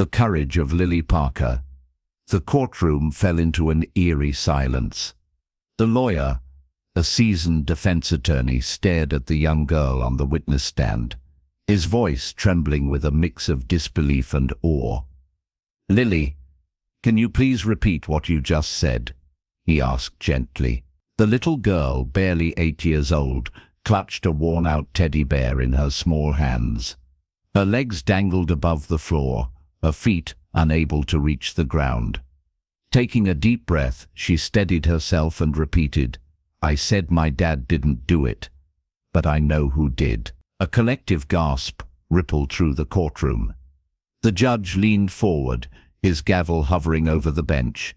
The courage of Lily Parker. The courtroom fell into an eerie silence. The lawyer, a seasoned defense attorney, stared at the young girl on the witness stand, his voice trembling with a mix of disbelief and awe. "Lily, can you please repeat what you just said?" he asked gently. The little girl, barely 8 years old, clutched a worn-out teddy bear in her small hands. Her legs dangled above the floor, her feet unable to reach the ground. Taking a deep breath, she steadied herself and repeated, "I said my dad didn't do it, but I know who did." A collective gasp rippled through the courtroom. The judge leaned forward, his gavel hovering over the bench.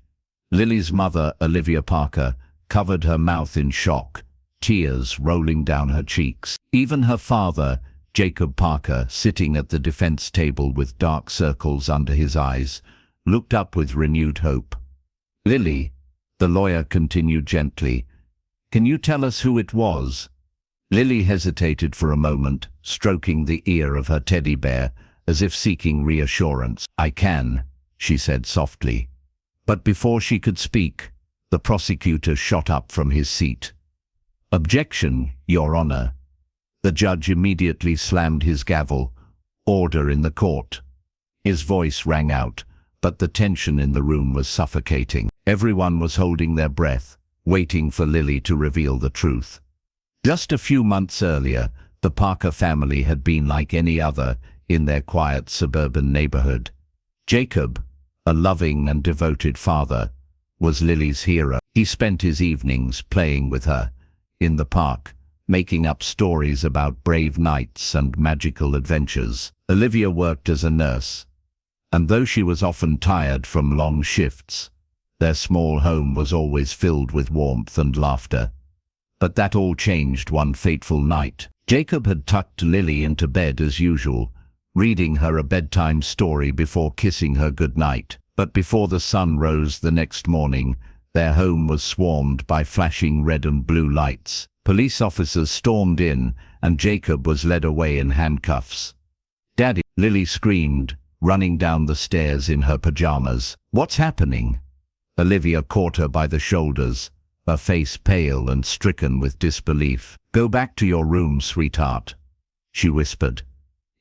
Lily's mother, Olivia Parker, covered her mouth in shock, tears rolling down her cheeks. Even her father, Jacob Parker, sitting at the defense table with dark circles under his eyes, looked up with renewed hope. "Lily," the lawyer continued gently, "can you tell us who it was?" Lily hesitated for a moment, stroking the ear of her teddy bear, as if seeking reassurance. "I can," she said softly. But before she could speak, the prosecutor shot up from his seat. "Objection, Your Honor." The judge immediately slammed his gavel. "Order in the court." His voice rang out, but the tension in the room was suffocating. Everyone was holding their breath, waiting for Lily to reveal the truth. Just a few months earlier, the Parker family had been like any other in their quiet suburban neighborhood. Jacob, a loving and devoted father, was Lily's hero. He spent his evenings playing with her in the park, making up stories about brave knights and magical adventures. Olivia worked as a nurse, and though she was often tired from long shifts, their small home was always filled with warmth and laughter. But that all changed one fateful night. Jacob had tucked Lily into bed as usual, reading her a bedtime story before kissing her goodnight. But before the sun rose the next morning, their home was swarmed by flashing red and blue lights. Police officers stormed in, and Jacob was led away in handcuffs. "Daddy!" Lily screamed, running down the stairs in her pajamas. "What's happening?" Olivia caught her by the shoulders, her face pale and stricken with disbelief. "Go back to your room, sweetheart," she whispered.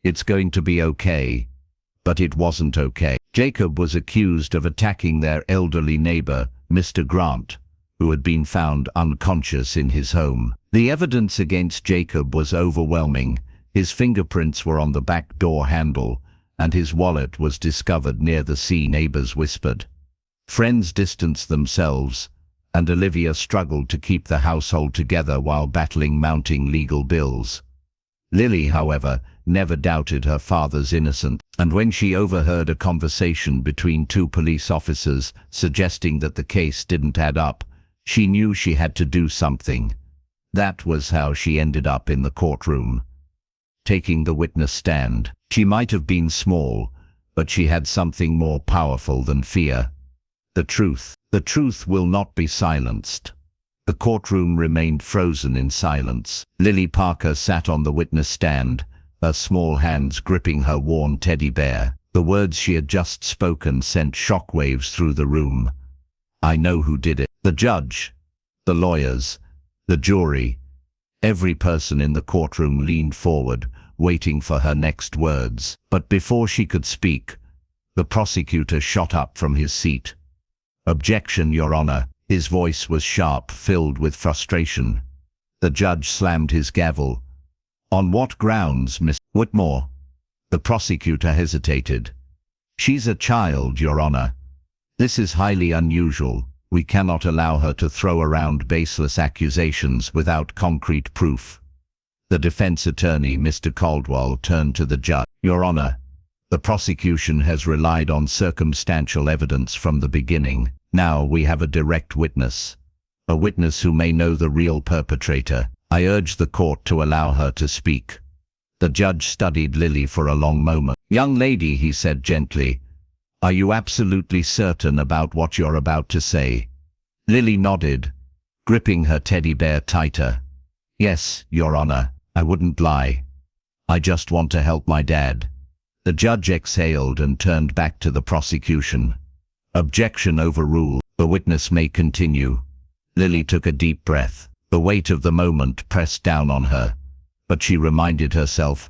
"It's going to be okay." But it wasn't okay. Jacob was accused of attacking their elderly neighbor, Mr. Grant, who had been found unconscious in his home. The evidence against Jacob was overwhelming. His fingerprints were on the back door handle, and his wallet was discovered near the scene. Neighbors whispered. Friends distanced themselves, and Olivia struggled to keep the household together while battling mounting legal bills. Lily, however, never doubted her father's innocence, and when she overheard a conversation between two police officers suggesting that the case didn't add up, she knew she had to do something. That was how she ended up in the courtroom, taking the witness stand. She might have been small, but she had something more powerful than fear. The truth. The truth will not be silenced. The courtroom remained frozen in silence. Lily Parker sat on the witness stand, her small hands gripping her worn teddy bear. The words she had just spoken sent shockwaves through the room. "I know who did it." The judge, the lawyers, the jury, every person in the courtroom leaned forward, waiting for her next words. But before she could speak, the prosecutor shot up from his seat. "Objection, Your Honor." His voice was sharp, filled with frustration. The judge slammed his gavel. "On what grounds, Miss Whitmore?" The prosecutor hesitated. "She's a child, Your Honor. This is highly unusual. We cannot allow her to throw around baseless accusations without concrete proof." The defense attorney, Mr. Caldwell, turned to the judge. "Your Honor, the prosecution has relied on circumstantial evidence from the beginning. Now we have a direct witness, a witness who may know the real perpetrator. I urge the court to allow her to speak." The judge studied Lily for a long moment. "Young lady," he said gently, "are you absolutely certain about what you're about to say?" Lily nodded, gripping her teddy bear tighter. "Yes, Your Honor, I wouldn't lie. I just want to help my dad." The judge exhaled and turned back to the prosecution. Objection overruled. The witness may continue. Lily took a deep breath. The weight of the moment pressed down on her, but she reminded herself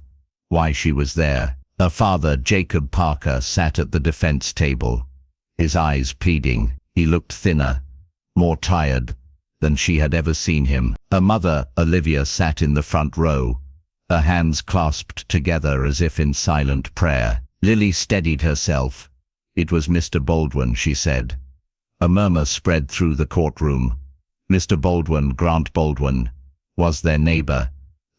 why she was there. Her father, Jacob Parker, sat at the defense table, his eyes pleading. He looked thinner, more tired than she had ever seen him. Her mother, Olivia, sat in the front row, her hands clasped together as if in silent prayer. Lily steadied herself. It was Mr. Baldwin, she said. A murmur spread through the courtroom. Mr. Baldwin, Grant Baldwin, was their neighbor,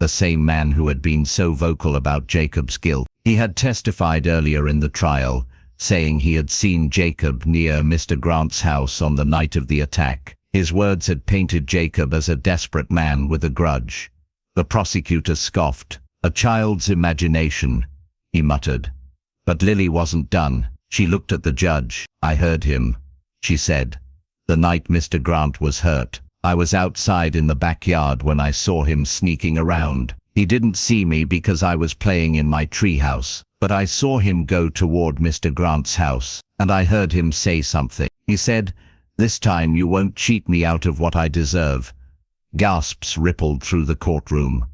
the same man who had been so vocal about Jacob's guilt. He had testified earlier in the trial, saying he had seen Jacob near Mr. Grant's house on the night of the attack. His words had painted Jacob as a desperate man with a grudge. The prosecutor scoffed. "A child's imagination," he muttered. But Lily wasn't done. She looked at the judge. "I heard him," she said. "The night Mr. Grant was hurt. I was outside in the backyard when I saw him sneaking around. He didn't see me because I was playing in my treehouse, but I saw him go toward Mr. Grant's house, and I heard him say something. He said, 'This time you won't cheat me out of what I deserve.'" Gasps rippled through the courtroom.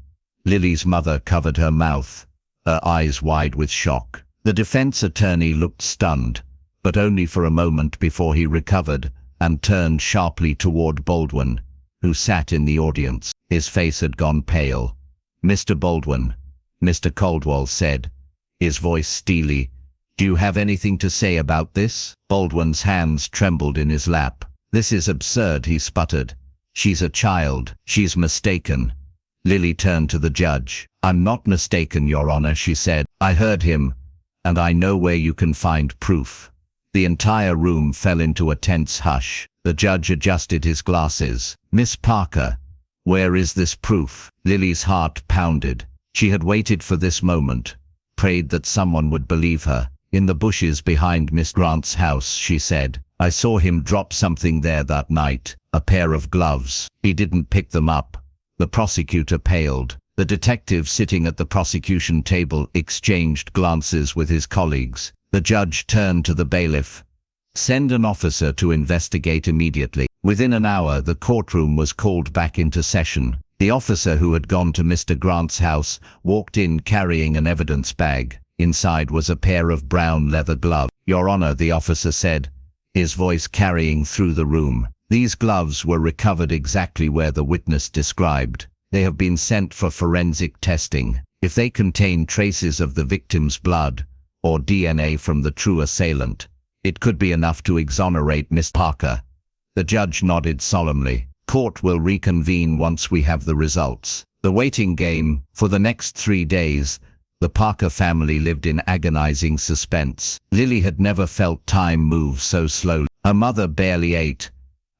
Lily's mother covered her mouth, her eyes wide with shock. The defense attorney looked stunned, but only for a moment before he recovered and turned sharply toward Baldwin, who sat in the audience. His face had gone pale. "Mr. Baldwin," Mr. Caldwell said, his voice steely, "do you have anything to say about this?" Baldwin's hands trembled in his lap. "This is absurd," he sputtered. "She's a child. She's mistaken." Lily turned to the judge. "I'm not mistaken, Your Honor," she said. "I heard him, and I know where you can find proof." The entire room fell into a tense hush. The judge adjusted his glasses. "Miss Parker, where is this proof?" Lily's heart pounded. She had waited for this moment, prayed that someone would believe her. "In the bushes behind Miss Grant's house," she said. "I saw him drop something there that night, a pair of gloves. He didn't pick them up." The prosecutor paled. The detective sitting at the prosecution table exchanged glances with his colleagues. The judge turned to the bailiff. "Send an officer to investigate immediately." Within an hour, the courtroom was called back into session. The officer who had gone to Mr. Grant's house walked in carrying an evidence bag. Inside was a pair of brown leather gloves. "Your Honor," the officer said, his voice carrying through the room. "These gloves were recovered exactly where the witness described. They have been sent for forensic testing. If they contain traces of the victim's blood, or DNA from the true assailant, it could be enough to exonerate Miss Parker." The judge nodded solemnly. "Court will reconvene once we have the results." The waiting game. For the next 3 days, the Parker family lived in agonizing suspense. Lily had never felt time move so slowly. Her mother barely ate,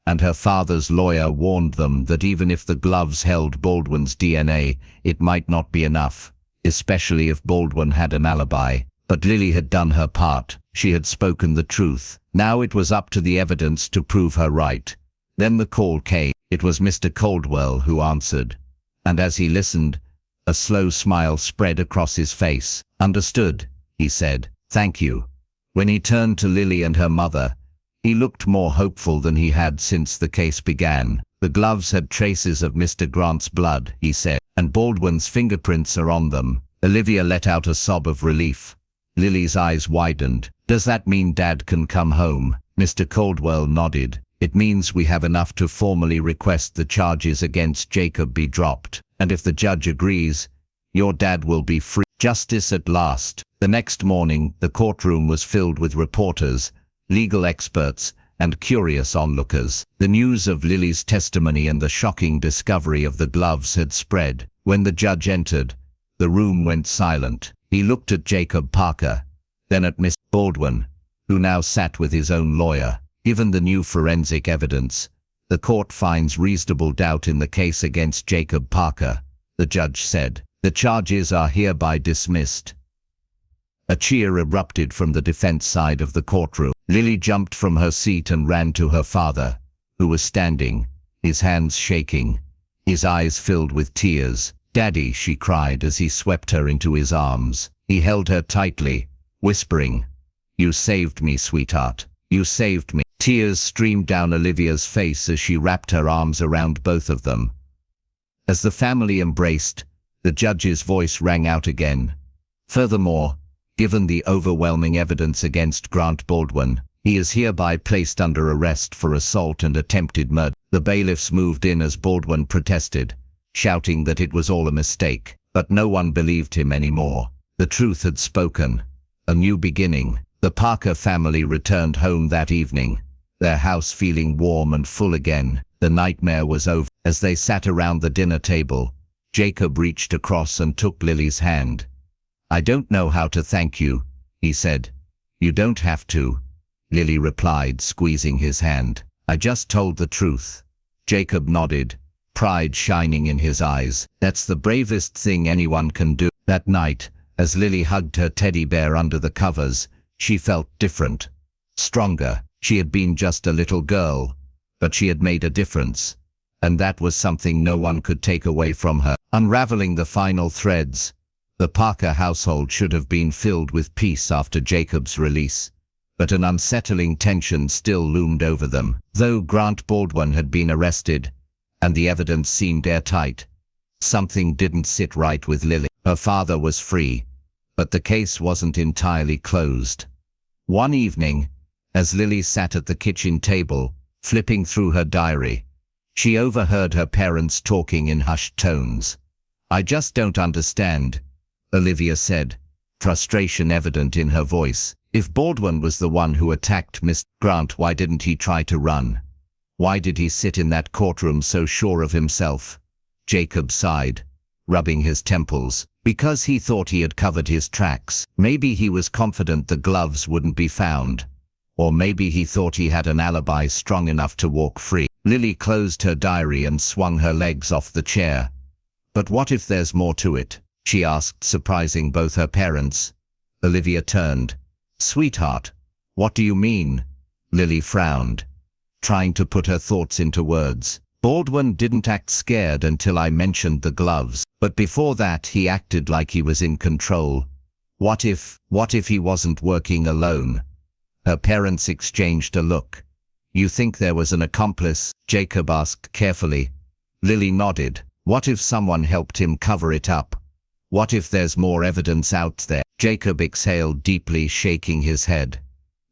and her father's lawyer warned them that even if the gloves held Baldwin's DNA, it might not be enough, especially if Baldwin had an alibi. But Lily had done her part. She had spoken the truth. Now it was up to the evidence to prove her right. Then the call came. It was Mr. Caldwell who answered, and as he listened, a slow smile spread across his face. "Understood," he said. "Thank you." When he turned to Lily and her mother, he looked more hopeful than he had since the case began. "The gloves had traces of Mr. Grant's blood," he said, "and Baldwin's fingerprints are on them." Olivia let out a sob of relief. Lily's eyes widened. "Does that mean Dad can come home?" Mr. Caldwell nodded. "It means we have enough to formally request the charges against Jacob be dropped. And if the judge agrees, your dad will be free." Justice at last. The next morning, the courtroom was filled with reporters, legal experts, and curious onlookers. The news of Lily's testimony and the shocking discovery of the gloves had spread. When the judge entered, the room went silent. He looked at Jacob Parker, then at Miss Baldwin, who now sat with his own lawyer. "Given the new forensic evidence, the court finds reasonable doubt in the case against Jacob Parker," the judge said. "The charges are hereby dismissed." A cheer erupted from the defense side of the courtroom. Lily jumped from her seat and ran to her father, who was standing, his hands shaking, his eyes filled with tears. "Daddy," she cried as he swept her into his arms. He held her tightly, whispering, "You saved me, sweetheart. You saved me." Tears streamed down Olivia's face as she wrapped her arms around both of them. As the family embraced, the judge's voice rang out again. "Furthermore, given the overwhelming evidence against Grant Baldwin, he is hereby placed under arrest for assault and attempted murder." The bailiffs moved in as Baldwin protested, shouting that it was all a mistake, but no one believed him anymore. The truth had spoken. A new beginning. The Parker family returned home that evening, their house feeling warm and full again. The nightmare was over. As they sat around the dinner table, Jacob reached across and took Lily's hand. "I don't know how to thank you," he said. "You don't have to," Lily replied, squeezing his hand. "I just told the truth." Jacob nodded, pride shining in his eyes. "That's the bravest thing anyone can do." That night, as Lily hugged her teddy bear under the covers, she felt different, stronger. She had been just a little girl, but she had made a difference, and that was something no one could take away from her. Unraveling the final threads, the Parker household should have been filled with peace after Jacob's release, but an unsettling tension still loomed over them. Though Grant Baldwin had been arrested, and the evidence seemed airtight, something didn't sit right with Lily. Her father was free, but the case wasn't entirely closed. One evening, as Lily sat at the kitchen table, flipping through her diary, she overheard her parents talking in hushed tones. "I just don't understand," Olivia said, frustration evident in her voice. "If Baldwin was the one who attacked Mr. Grant, why didn't he try to run? Why did he sit in that courtroom so sure of himself?" Jacob sighed, rubbing his temples. "Because he thought he had covered his tracks. Maybe he was confident the gloves wouldn't be found. Or maybe he thought he had an alibi strong enough to walk free." Lily closed her diary and swung her legs off the chair. "But what if there's more to it?" she asked, surprising both her parents. Olivia turned. "Sweetheart, what do you mean?" Lily frowned, trying to put her thoughts into words. "Baldwin didn't act scared until I mentioned the gloves, but before that he acted like he was in control. What if he wasn't working alone?" Her parents exchanged a look. "You think there was an accomplice?" Jacob asked carefully. Lily nodded. "What if someone helped him cover it up? What if there's more evidence out there?" Jacob exhaled deeply, shaking his head.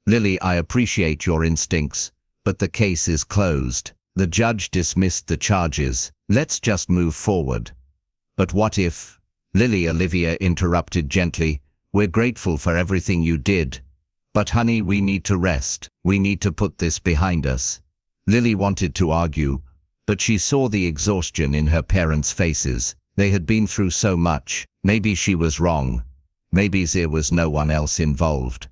"Lily, I appreciate your instincts, but the case is closed. The judge dismissed the charges. Let's just move forward." "But what if—" "Lily," Olivia interrupted gently, "we're grateful for everything you did. But honey, we need to rest. We need to put this behind us." Lily wanted to argue, but she saw the exhaustion in her parents' faces. They had been through so much. Maybe she was wrong. Maybe there was no one else involved.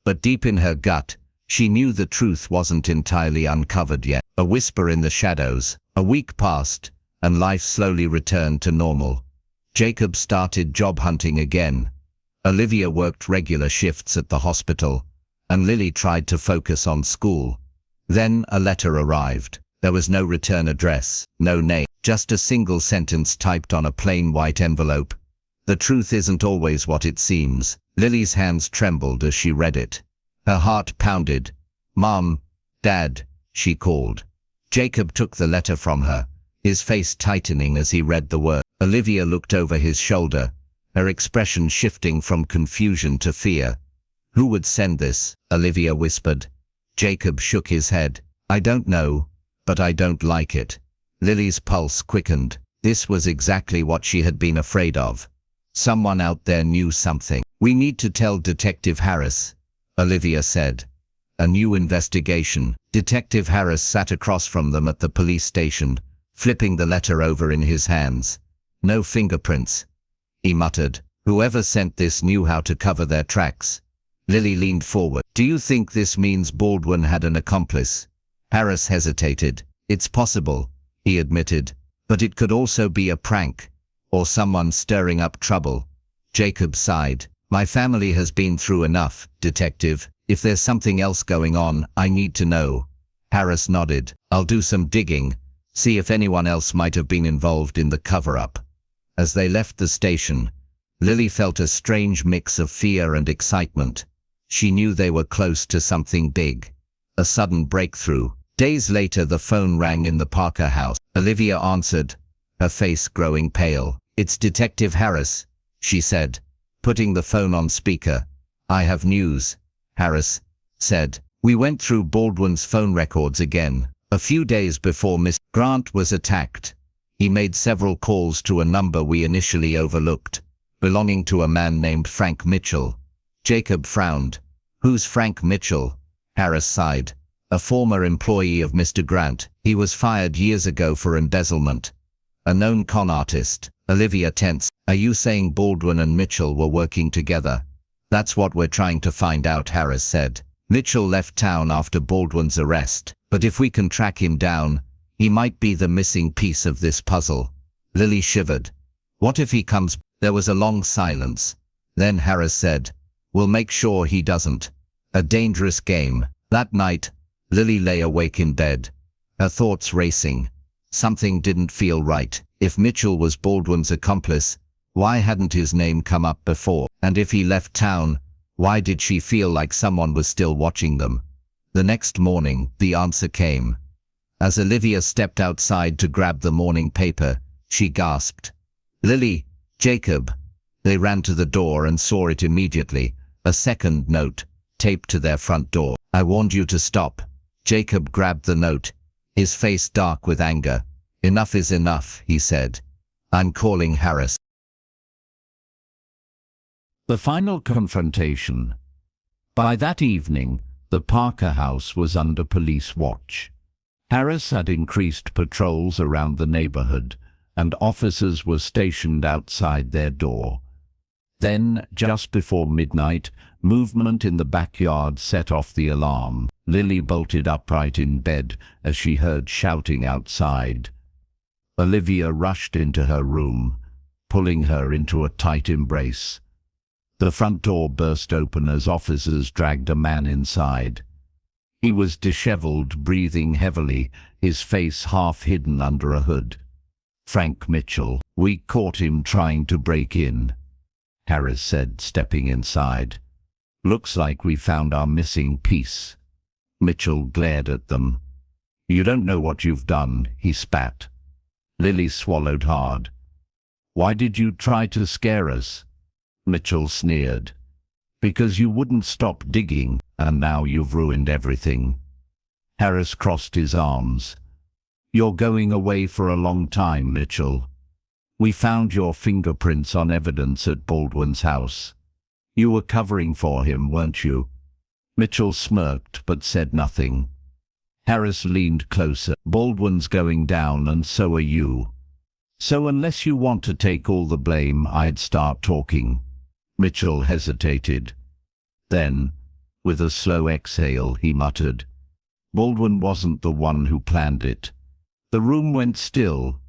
But deep in her gut, she knew the truth wasn't entirely uncovered yet. A whisper in the shadows. A week passed, and life slowly returned to normal. Jacob started job hunting again. Olivia worked regular shifts at the hospital, and Lily tried to focus on school. Then a letter arrived. There was no return address, no name, just a single sentence typed on a plain white envelope. "The truth isn't always what it seems." Lily's hands trembled as she read it. Her heart pounded. "Mom, Dad," she called. Jacob took the letter from her, his face tightening as he read the word. Olivia looked over his shoulder, her expression shifting from confusion to fear. "Who would send this?" Olivia whispered. Jacob shook his head. "I don't know, but I don't like it." Lily's pulse quickened. This was exactly what she had been afraid of. Someone out there knew something. "We need to tell Detective Harris," Olivia said. "A new investigation." Detective Harris sat across from them at the police station, flipping the letter over in his hands. "No fingerprints," he muttered. "Whoever sent this knew how to cover their tracks." Lily leaned forward. "Do you think this means Baldwin had an accomplice?" Harris hesitated. "It's possible," he admitted, "but it could also be a prank, or someone stirring up trouble." Jacob sighed. "My family has been through enough, Detective. If there's something else going on, I need to know." Harris nodded. "I'll do some digging, see if anyone else might have been involved in the cover-up." As they left the station, Lily felt a strange mix of fear and excitement. She knew they were close to something big. A sudden breakthrough. Days later, the phone rang in the Parker house. Olivia answered, her face growing pale. "It's Detective Harris," she said, putting the phone on speaker. "I have news," Harris said. "We went through Baldwin's phone records again. A few days before Mr. Grant was attacked, he made several calls to a number we initially overlooked, belonging to a man named Frank Mitchell." Jacob frowned. "Who's Frank Mitchell?" Harris sighed. "A former employee of Mr. Grant. He was fired years ago for embezzlement. A known con artist." Olivia tensed. "Are you saying Baldwin and Mitchell were working together?" "That's what we're trying to find out," Harris said. "Mitchell left town after Baldwin's arrest, but if we can track him down, he might be the missing piece of this puzzle." Lily shivered. "What if he comes?" There was a long silence. Then Harris said, "We'll make sure he doesn't." A dangerous game. That night, Lily lay awake in bed, her thoughts racing. Something didn't feel right. If Mitchell was Baldwin's accomplice, why hadn't his name come up before? And if he left town, why did she feel like someone was still watching them? The next morning, the answer came. As Olivia stepped outside to grab the morning paper, she gasped, "Lily, Jacob." They ran to the door and saw it immediately. A second note, taped to their front door. "I warned you to stop." Jacob grabbed the note, his face dark with anger. "Enough is enough," he said. "I'm calling Harris." The final confrontation. By that evening, the Parker house was under police watch. Harris had increased patrols around the neighborhood, and officers were stationed outside their door. Then, just before midnight, movement in the backyard set off the alarm. Lily bolted upright in bed as she heard shouting outside. Olivia rushed into her room, pulling her into a tight embrace. The front door burst open as officers dragged a man inside. He was disheveled, breathing heavily, his face half hidden under a hood. "Frank Mitchell. We caught him trying to break in," Harris said, stepping inside. "Looks like we found our missing piece." Mitchell glared at them. "You don't know what you've done," he spat. Lily swallowed hard. "Why did you try to scare us?" Mitchell sneered. "Because you wouldn't stop digging, and now you've ruined everything." Harris crossed his arms. "You're going away for a long time, Mitchell. We found your fingerprints on evidence at Baldwin's house. You were covering for him, weren't you?" Mitchell smirked but said nothing. Harris leaned closer. "Baldwin's going down and so are you. So unless you want to take all the blame, I'd start talking." Mitchell hesitated. Then, with a slow exhale, he muttered, "Baldwin wasn't the one who planned it." The room went still.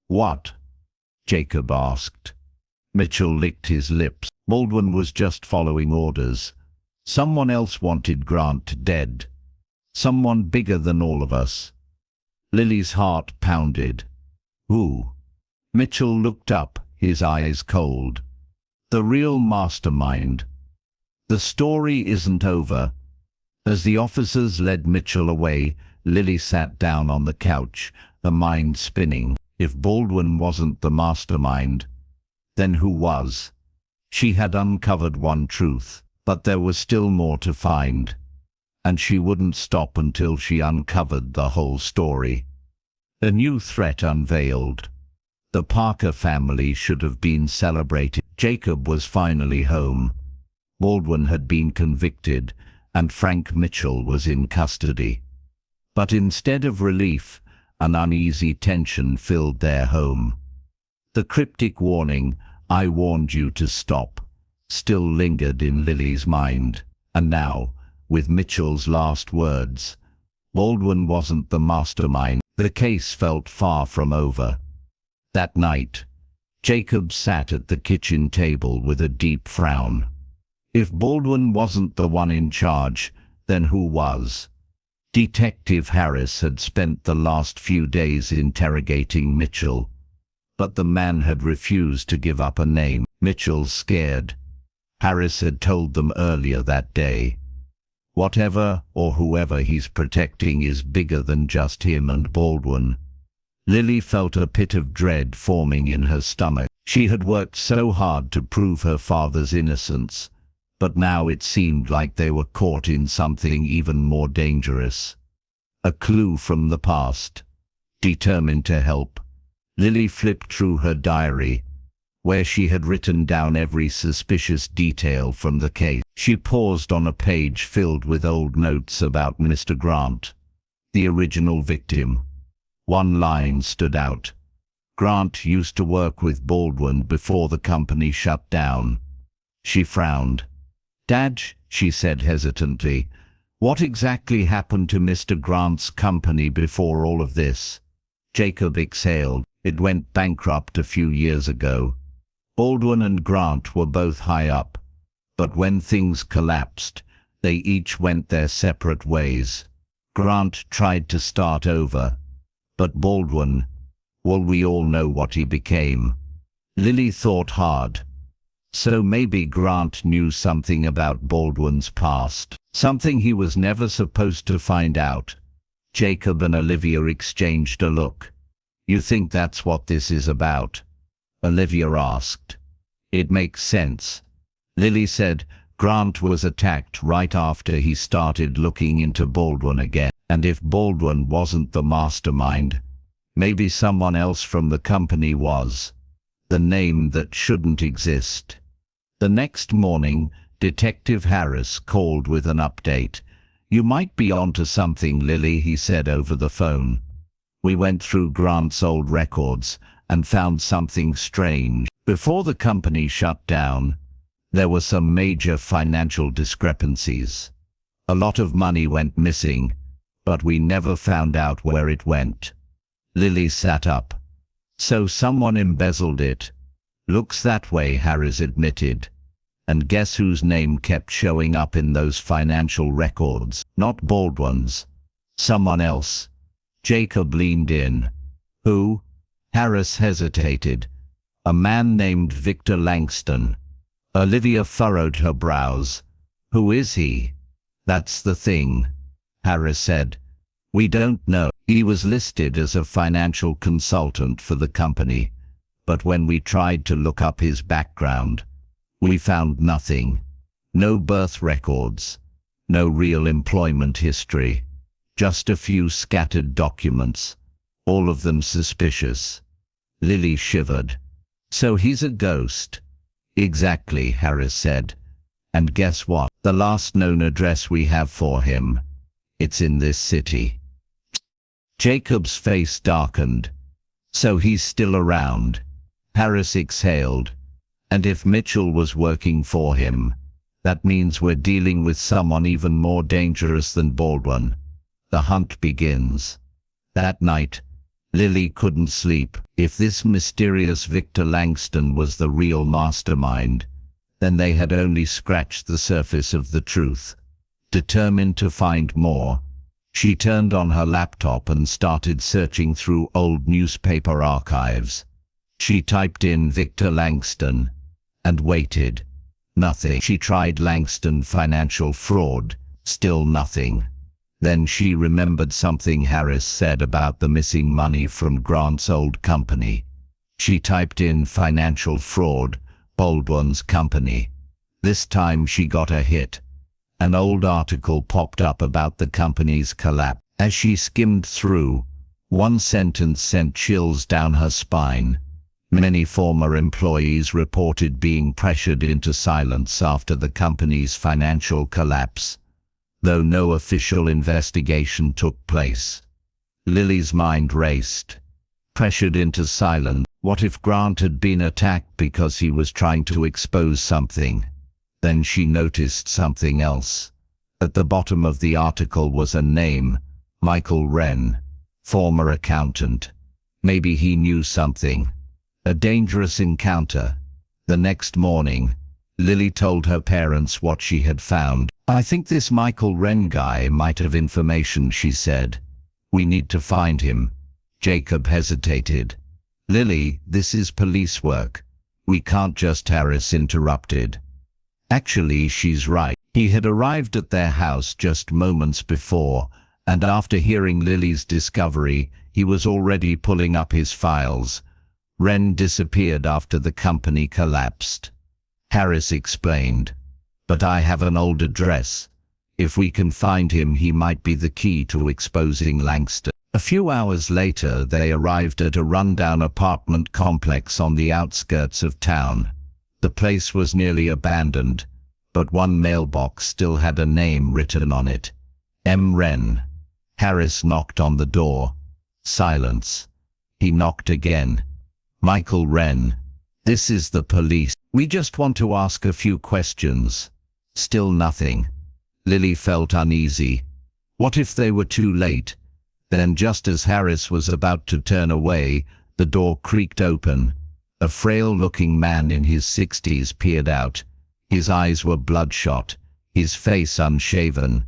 "What?" Jacob asked. Mitchell licked his lips. "Baldwin was just following orders. Someone else wanted Grant dead. Someone bigger than all of us." Lily's heart pounded. "Who?" Mitchell looked up, his eyes cold. "The real mastermind. The story isn't over." As the officers led Mitchell away, Lily sat down on the couch, her mind spinning. If Baldwin wasn't the mastermind, then who was? She had uncovered one truth, but there was still more to find. And she wouldn't stop until she uncovered the whole story. A new threat unveiled. The Parker family should have been celebrated. Jacob was finally home. Baldwin had been convicted, and Frank Mitchell was in custody. But instead of relief, an uneasy tension filled their home. The cryptic warning, "I warned you to stop," still lingered in Lily's mind. And now, with Mitchell's last words, Baldwin wasn't the mastermind. The case felt far from over. That night, Jacob sat at the kitchen table with a deep frown. If Baldwin wasn't the one in charge, then who was? Detective Harris had spent the last few days interrogating Mitchell, but the man had refused to give up a name. Mitchell's scared. Harris had told them earlier that day. Whatever or whoever he's protecting is bigger than just him and Baldwin. Lily felt a pit of dread forming in her stomach. She had worked so hard to prove her father's innocence, but now it seemed like they were caught in something even more dangerous. A clue from the past. Determined to help, Lily flipped through her diary, where she had written down every suspicious detail from the case. She paused on a page filled with old notes about Mr. Grant, the original victim. One line stood out. Grant used to work with Baldwin before the company shut down. She frowned. "Dad," she said hesitantly, "what exactly happened to Mr. Grant's company before all of this?" Jacob exhaled. "It went bankrupt a few years ago. Baldwin and Grant were both high up, but when things collapsed, they each went their separate ways. Grant tried to start over, but Baldwin, well, we all know what he became." Lily thought hard. So maybe Grant knew something about Baldwin's past, something he was never supposed to find out. Jacob and Olivia exchanged a look. "You think that's what this is about?" Olivia asked. "It makes sense." Lily said, "Grant was attacked right after he started looking into Baldwin again. And if Baldwin wasn't the mastermind, maybe someone else from the company was. The name that shouldn't exist." The next morning, Detective Harris called with an update. "You might be onto something, Lily," he said over the phone. "We went through Grant's old records and found something strange. Before the company shut down, there were some major financial discrepancies. A lot of money went missing, but we never found out where it went." Lily sat up. "So someone embezzled it." "Looks that way," Harris admitted. "And guess whose name kept showing up in those financial records? Not Baldwin's. Someone else." Jacob leaned in. "Who?" Harris hesitated. "A man named Victor Langston." Olivia furrowed her brows. "Who is he?" "That's the thing," Harris said. "We don't know. He was listed as a financial consultant for the company, but when we tried to look up his background, we found nothing. No birth records, no real employment history, just a few scattered documents, all of them suspicious." Lily shivered. "So he's a ghost?" "Exactly," Harris said. "And guess what? The last known address we have for him. It's in this city." Jacob's face darkened. "So he's still around?" Harris exhaled. "And if Mitchell was working for him, that means we're dealing with someone even more dangerous than Baldwin. The hunt begins." That night, Lily couldn't sleep. If this mysterious Victor Langston was the real mastermind, then they had only scratched the surface of the truth. Determined to find more, she turned on her laptop and started searching through old newspaper archives. She typed in Victor Langston and waited. Nothing. She tried Langston financial fraud, still nothing. Then she remembered something Harris said about the missing money from Grant's old company. She typed in financial fraud, Baldwin's company. This time she got a hit. An old article popped up about the company's collapse. As she skimmed through, one sentence sent chills down her spine. Many former employees reported being pressured into silence after the company's financial collapse, though no official investigation took place. Lily's mind raced. Pressured into silence. What if Grant had been attacked because he was trying to expose something? Then she noticed something else. At the bottom of the article was a name, Michael Wren, former accountant. Maybe he knew something. A dangerous encounter. The next morning, Lily told her parents what she had found. "I think this Michael Wren guy might have information," she said. "We need to find him." Jacob hesitated. "Lily, this is police work. We can't just, Harris interrupted. Actually, she's right. He had arrived at their house just moments before, and after hearing Lily's discovery, he was already pulling up his files. Wren disappeared after the company collapsed. Harris explained, "But I have an old address. If we can find him, he might be the key to exposing Langston." A few hours later, they arrived at a rundown apartment complex on the outskirts of town. The place was nearly abandoned, but one mailbox still had a name written on it. M. Wren. Harris knocked on the door. Silence. He knocked again. "Michael Wren. This is the police. We just want to ask a few questions." Still nothing. Lily felt uneasy. What if they were too late? Then, just as Harris was about to turn away, the door creaked open. A frail-looking man in his 60s peered out. His eyes were bloodshot, his face unshaven.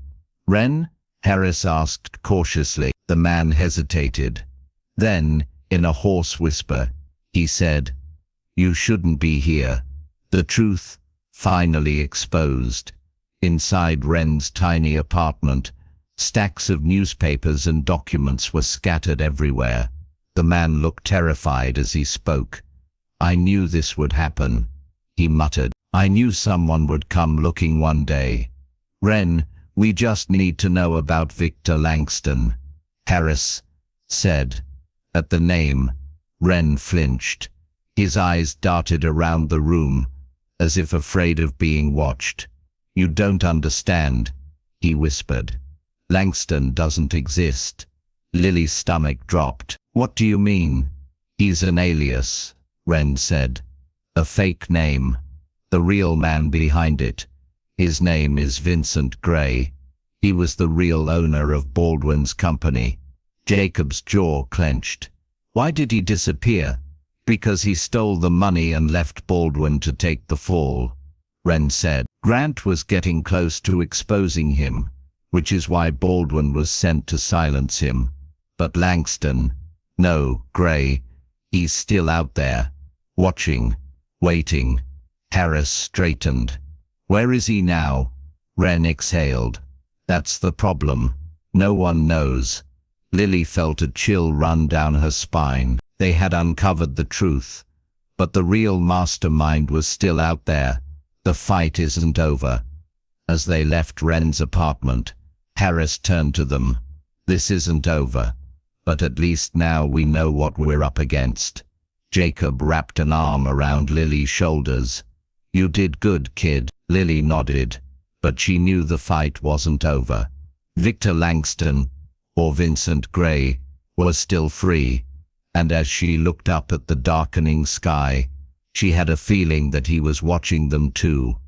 "Wren?" Harris asked cautiously. The man hesitated. Then, in a hoarse whisper, he said, "You shouldn't be here." The truth, finally exposed. Inside Wren's tiny apartment, stacks of newspapers and documents were scattered everywhere. The man looked terrified as he spoke. "I knew this would happen," he muttered. "I knew someone would come looking one day. Wren, we just need to know about Victor Langston," Harris said. At the name, Wren flinched. His eyes darted around the room, as if afraid of being watched. "You don't understand," he whispered. "Langston doesn't exist." Lily's stomach dropped. "What do you mean?" "He's an alias," Wren said. "A fake name. The real man behind it. His name is Vincent Gray. He was the real owner of Baldwin's company." Jacob's jaw clenched. "Why did he disappear?" "Because he stole the money and left Baldwin to take the fall," Wren said. "Grant was getting close to exposing him, which is why Baldwin was sent to silence him. But Langston, no, Gray, he's still out there, watching, waiting." Harris straightened. "Where is he now?" Wren exhaled. "That's the problem. No one knows." Lily felt a chill run down her spine. They had uncovered the truth, but the real mastermind was still out there. The fight isn't over. As they left Wren's apartment, Harris turned to them. "This isn't over, but at least now we know what we're up against." Jacob wrapped an arm around Lily's shoulders. "You did good, kid." Lily nodded, but she knew the fight wasn't over. Victor Langston, or Vincent Gray, was still free, and as she looked up at the darkening sky, she had a feeling that he was watching them too.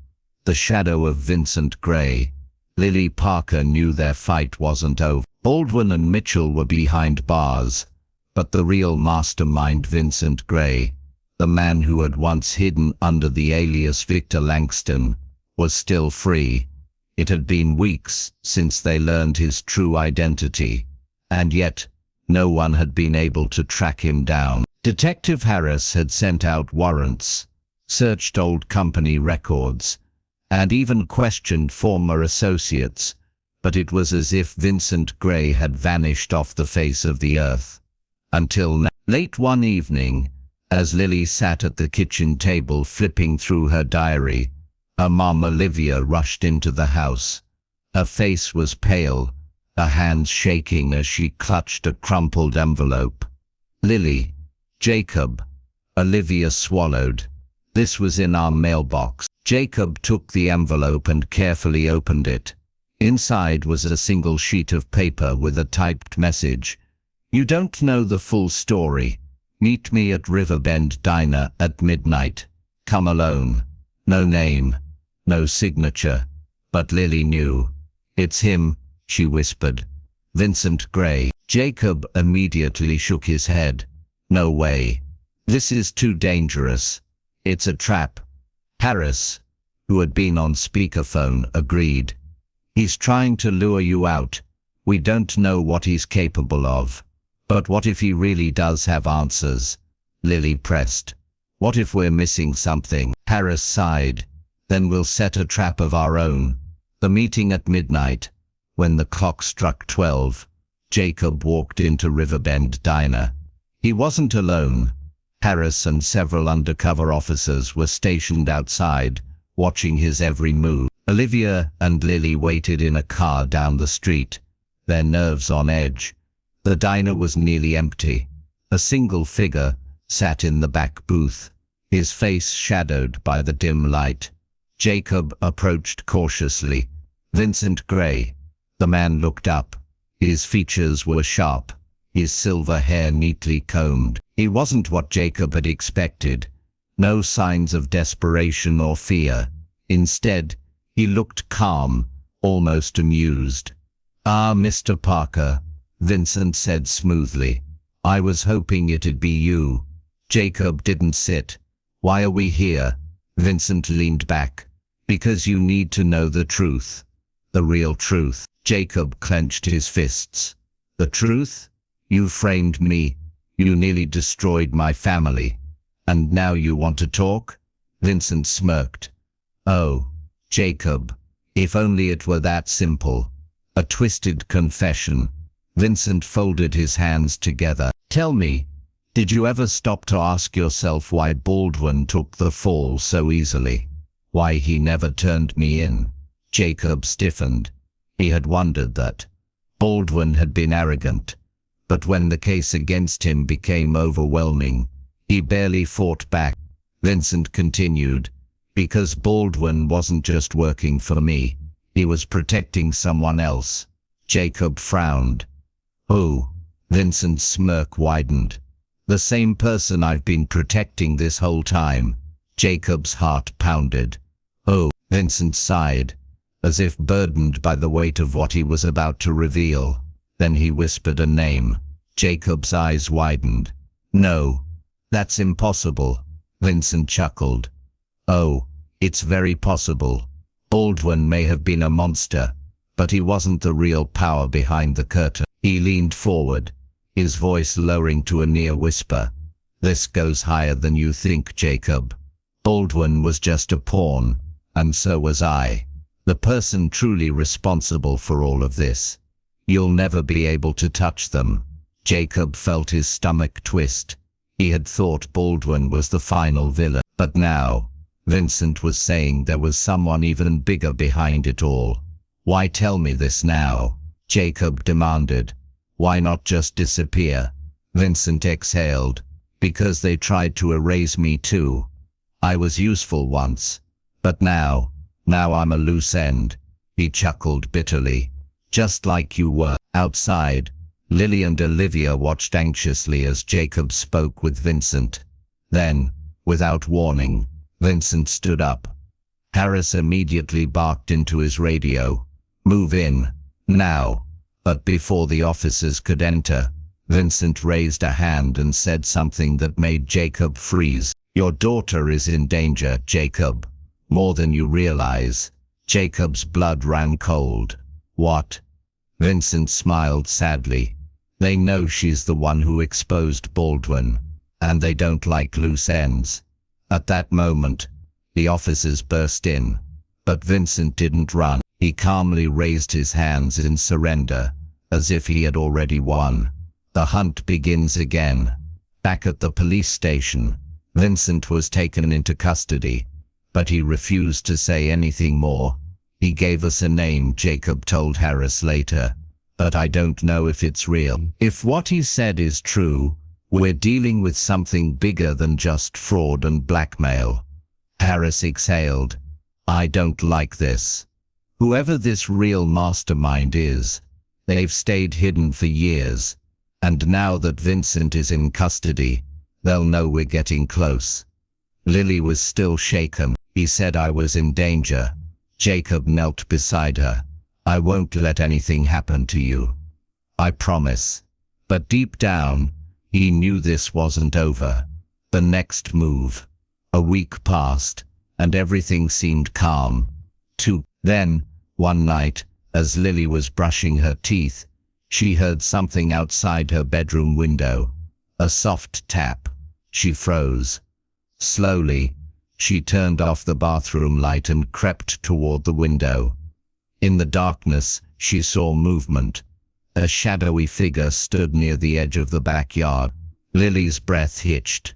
The shadow of Vincent Gray. Lily Parker knew their fight wasn't over. Baldwin and Mitchell were behind bars, but the real mastermind, Vincent Gray, the man who had once hidden under the alias Victor Langston, was still free. It had been weeks since they learned his true identity, and yet no one had been able to track him down. Detective Harris had sent out warrants, searched old company records, and even questioned former associates, but it was as if Vincent Gray had vanished off the face of the earth. Until now. Late one evening, as Lily sat at the kitchen table flipping through her diary, her mom Olivia rushed into the house. Her face was pale, her hands shaking as she clutched a crumpled envelope. "Lily, Jacob," Olivia swallowed. "This was in our mailbox." Jacob took the envelope and carefully opened it. Inside was a single sheet of paper with a typed message. "You don't know the full story. Meet me at Riverbend Diner at midnight. Come alone." No name, no signature, but Lily knew. "It's him," she whispered. "Vincent Gray." Jacob immediately shook his head. "No way. This is too dangerous. It's a trap." Harris, who had been on speakerphone, agreed. "He's trying to lure you out. We don't know what he's capable of. But what if he really does have answers?" Lily pressed. What if we're missing something? Harris sighed. Then we'll set a trap of our own. The meeting at midnight. When the clock struck 12, Jacob walked into Riverbend Diner. He wasn't alone. Harris and several undercover officers were stationed outside, watching his every move. Olivia and Lily waited in a car down the street, their nerves on edge. The diner was nearly empty. A single figure sat in the back booth, his face shadowed by the dim light. Jacob approached cautiously. Vincent Gray. The man looked up. His features were sharp, his silver hair neatly combed. He wasn't what Jacob had expected. No signs of desperation or fear. Instead, he looked calm, almost amused. "Ah, Mr. Parker," Vincent said smoothly. "I was hoping it'd be you." Jacob didn't sit. "Why are we here?" Vincent leaned back. "Because you need to know the truth. The real truth." Jacob clenched his fists. "The truth? You framed me. You nearly destroyed my family. And now you want to talk?" Vincent smirked. "Oh, Jacob, if only it were that simple." A twisted confession. Vincent folded his hands together. "Tell me, did you ever stop to ask yourself why Baldwin took the fall so easily? Why he never turned me in?" Jacob stiffened. He had wondered that. Baldwin had been arrogant. But when the case against him became overwhelming, he barely fought back. Vincent continued, "Because Baldwin wasn't just working for me. He was protecting someone else." Jacob frowned. "Who?" Vincent's smirk widened. "The same person I've been protecting this whole time." Jacob's heart pounded. "Oh," Vincent sighed, as if burdened by the weight of what he was about to reveal. Then he whispered a name. Jacob's eyes widened. "No, that's impossible." Vincent chuckled. "Oh, it's very possible. Baldwin may have been a monster, but he wasn't the real power behind the curtain." He leaned forward, his voice lowering to a near whisper. "This goes higher than you think, Jacob. Baldwin was just a pawn, and so was I. The person truly responsible for all of this. You'll never be able to touch them." Jacob felt his stomach twist. He had thought Baldwin was the final villain, but now, Vincent was saying there was someone even bigger behind it all. "Why tell me this now?" Jacob demanded. "Why not just disappear?" Vincent exhaled. "Because they tried to erase me too. I was useful once, but now I'm a loose end." He chuckled bitterly. "Just like you were." Outside, Lily and Olivia watched anxiously as Jacob spoke with Vincent. Then, without warning, Vincent stood up. Harris immediately barked into his radio. "Move in, now." But before the officers could enter, Vincent raised a hand and said something that made Jacob freeze. "Your daughter is in danger, Jacob. More than you realize." Jacob's blood ran cold. "What?" Vincent smiled sadly. "They know she's the one who exposed Baldwin, and they don't like loose ends." At that moment, the officers burst in. But Vincent didn't run. He calmly raised his hands in surrender, as if he had already won. The hunt begins again. Back at the police station, Vincent was taken into custody, but he refused to say anything more. "He gave us a name," Jacob told Harris later, "but I don't know if it's real. If what he said is true, we're dealing with something bigger than just fraud and blackmail." Harris exhaled. "I don't like this. Whoever this real mastermind is, they've stayed hidden for years, and now that Vincent is in custody, they'll know we're getting close." Lily was still shaken. "He said I was in danger." Jacob knelt beside her. "I won't let anything happen to you. I promise." But deep down, he knew this wasn't over. The next move. A week passed, and everything seemed calm. Then, one night, as Lily was brushing her teeth, she heard something outside her bedroom window. A soft tap. She froze. Slowly, she turned off the bathroom light and crept toward the window. In the darkness, she saw movement. A shadowy figure stood near the edge of the backyard. Lily's breath hitched.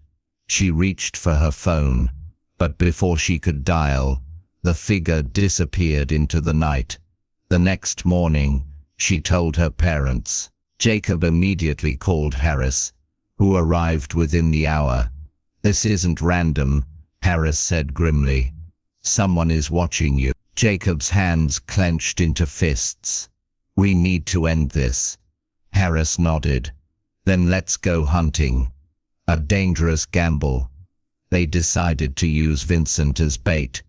She reached for her phone, but before she could dial, the figure disappeared into the night. The next morning, she told her parents. Jacob immediately called Harris, who arrived within the hour. "This isn't random," Harris said grimly. "Someone is watching you." Jacob's hands clenched into fists. "We need to end this." Harris nodded. "Then let's go hunting." A dangerous gamble. They decided to use Vincent as bait.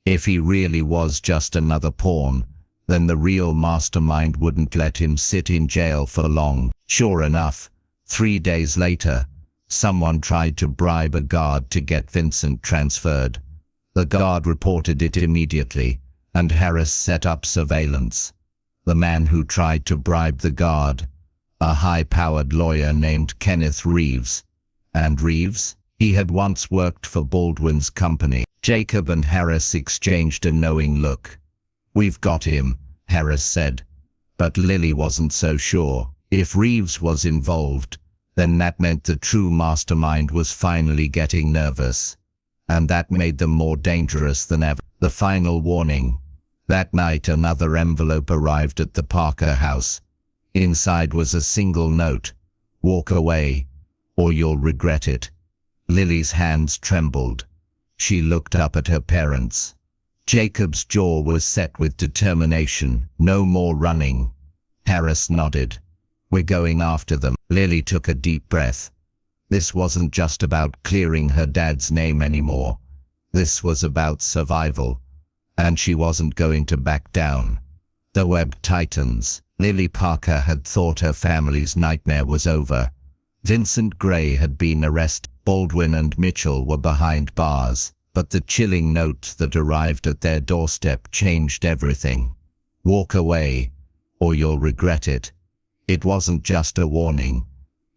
If he really was just another pawn, then the real mastermind wouldn't let him sit in jail for long. Sure enough, 3 days later, someone tried to bribe a guard to get Vincent transferred. The guard reported it immediately, and Harris set up surveillance. The man who tried to bribe the guard, a high-powered lawyer named Kenneth Reeves. And Reeves? He had once worked for Baldwin's company. Jacob and Harris exchanged a knowing look. "We've got him," Harris said. But Lily wasn't so sure. If Reeves was involved, then that meant the true mastermind was finally getting nervous. And that made them more dangerous than ever. The final warning. That night another envelope arrived at the Parker house. Inside was a single note. "Walk away, or you'll regret it." Lily's hands trembled. She looked up at her parents. Jacob's jaw was set with determination. "No more running." Harris nodded. "We're going after them." Lily took a deep breath. This wasn't just about clearing her dad's name anymore. This was about survival. And she wasn't going to back down. The web tightens. Lily Parker had thought her family's nightmare was over. Vincent Gray had been arrested. Baldwin and Mitchell were behind bars. But the chilling note that arrived at their doorstep changed everything. "Walk away, or you'll regret it." It wasn't just a warning.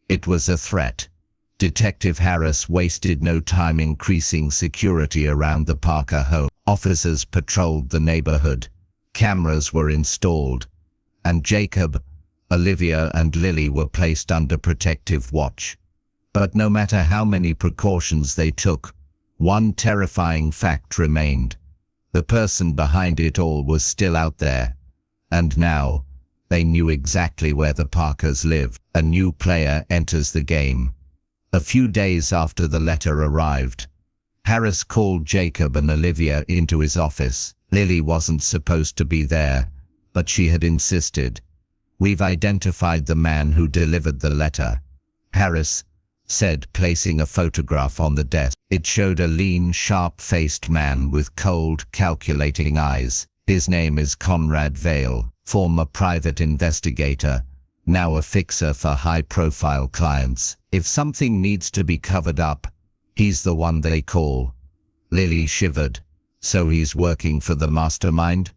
It was a threat. Detective Harris wasted no time increasing security around the Parker home. Officers patrolled the neighborhood. Cameras were installed. And Jacob, Olivia and Lily were placed under protective watch. But no matter how many precautions they took, one terrifying fact remained. The person behind it all was still out there. And now, they knew exactly where the Parkers lived. A new player enters the game. A few days after the letter arrived, Harris called Jacob and Olivia into his office. Lily wasn't supposed to be there, but she had insisted. "We've identified the man who delivered the letter," Harris said, placing a photograph on the desk. It showed a lean, sharp-faced man with cold, calculating eyes. "His name is Conrad Vale, former private investigator, now a fixer for high-profile clients. If something needs to be covered up, he's the one they call." Lily shivered. "So he's working for the mastermind?"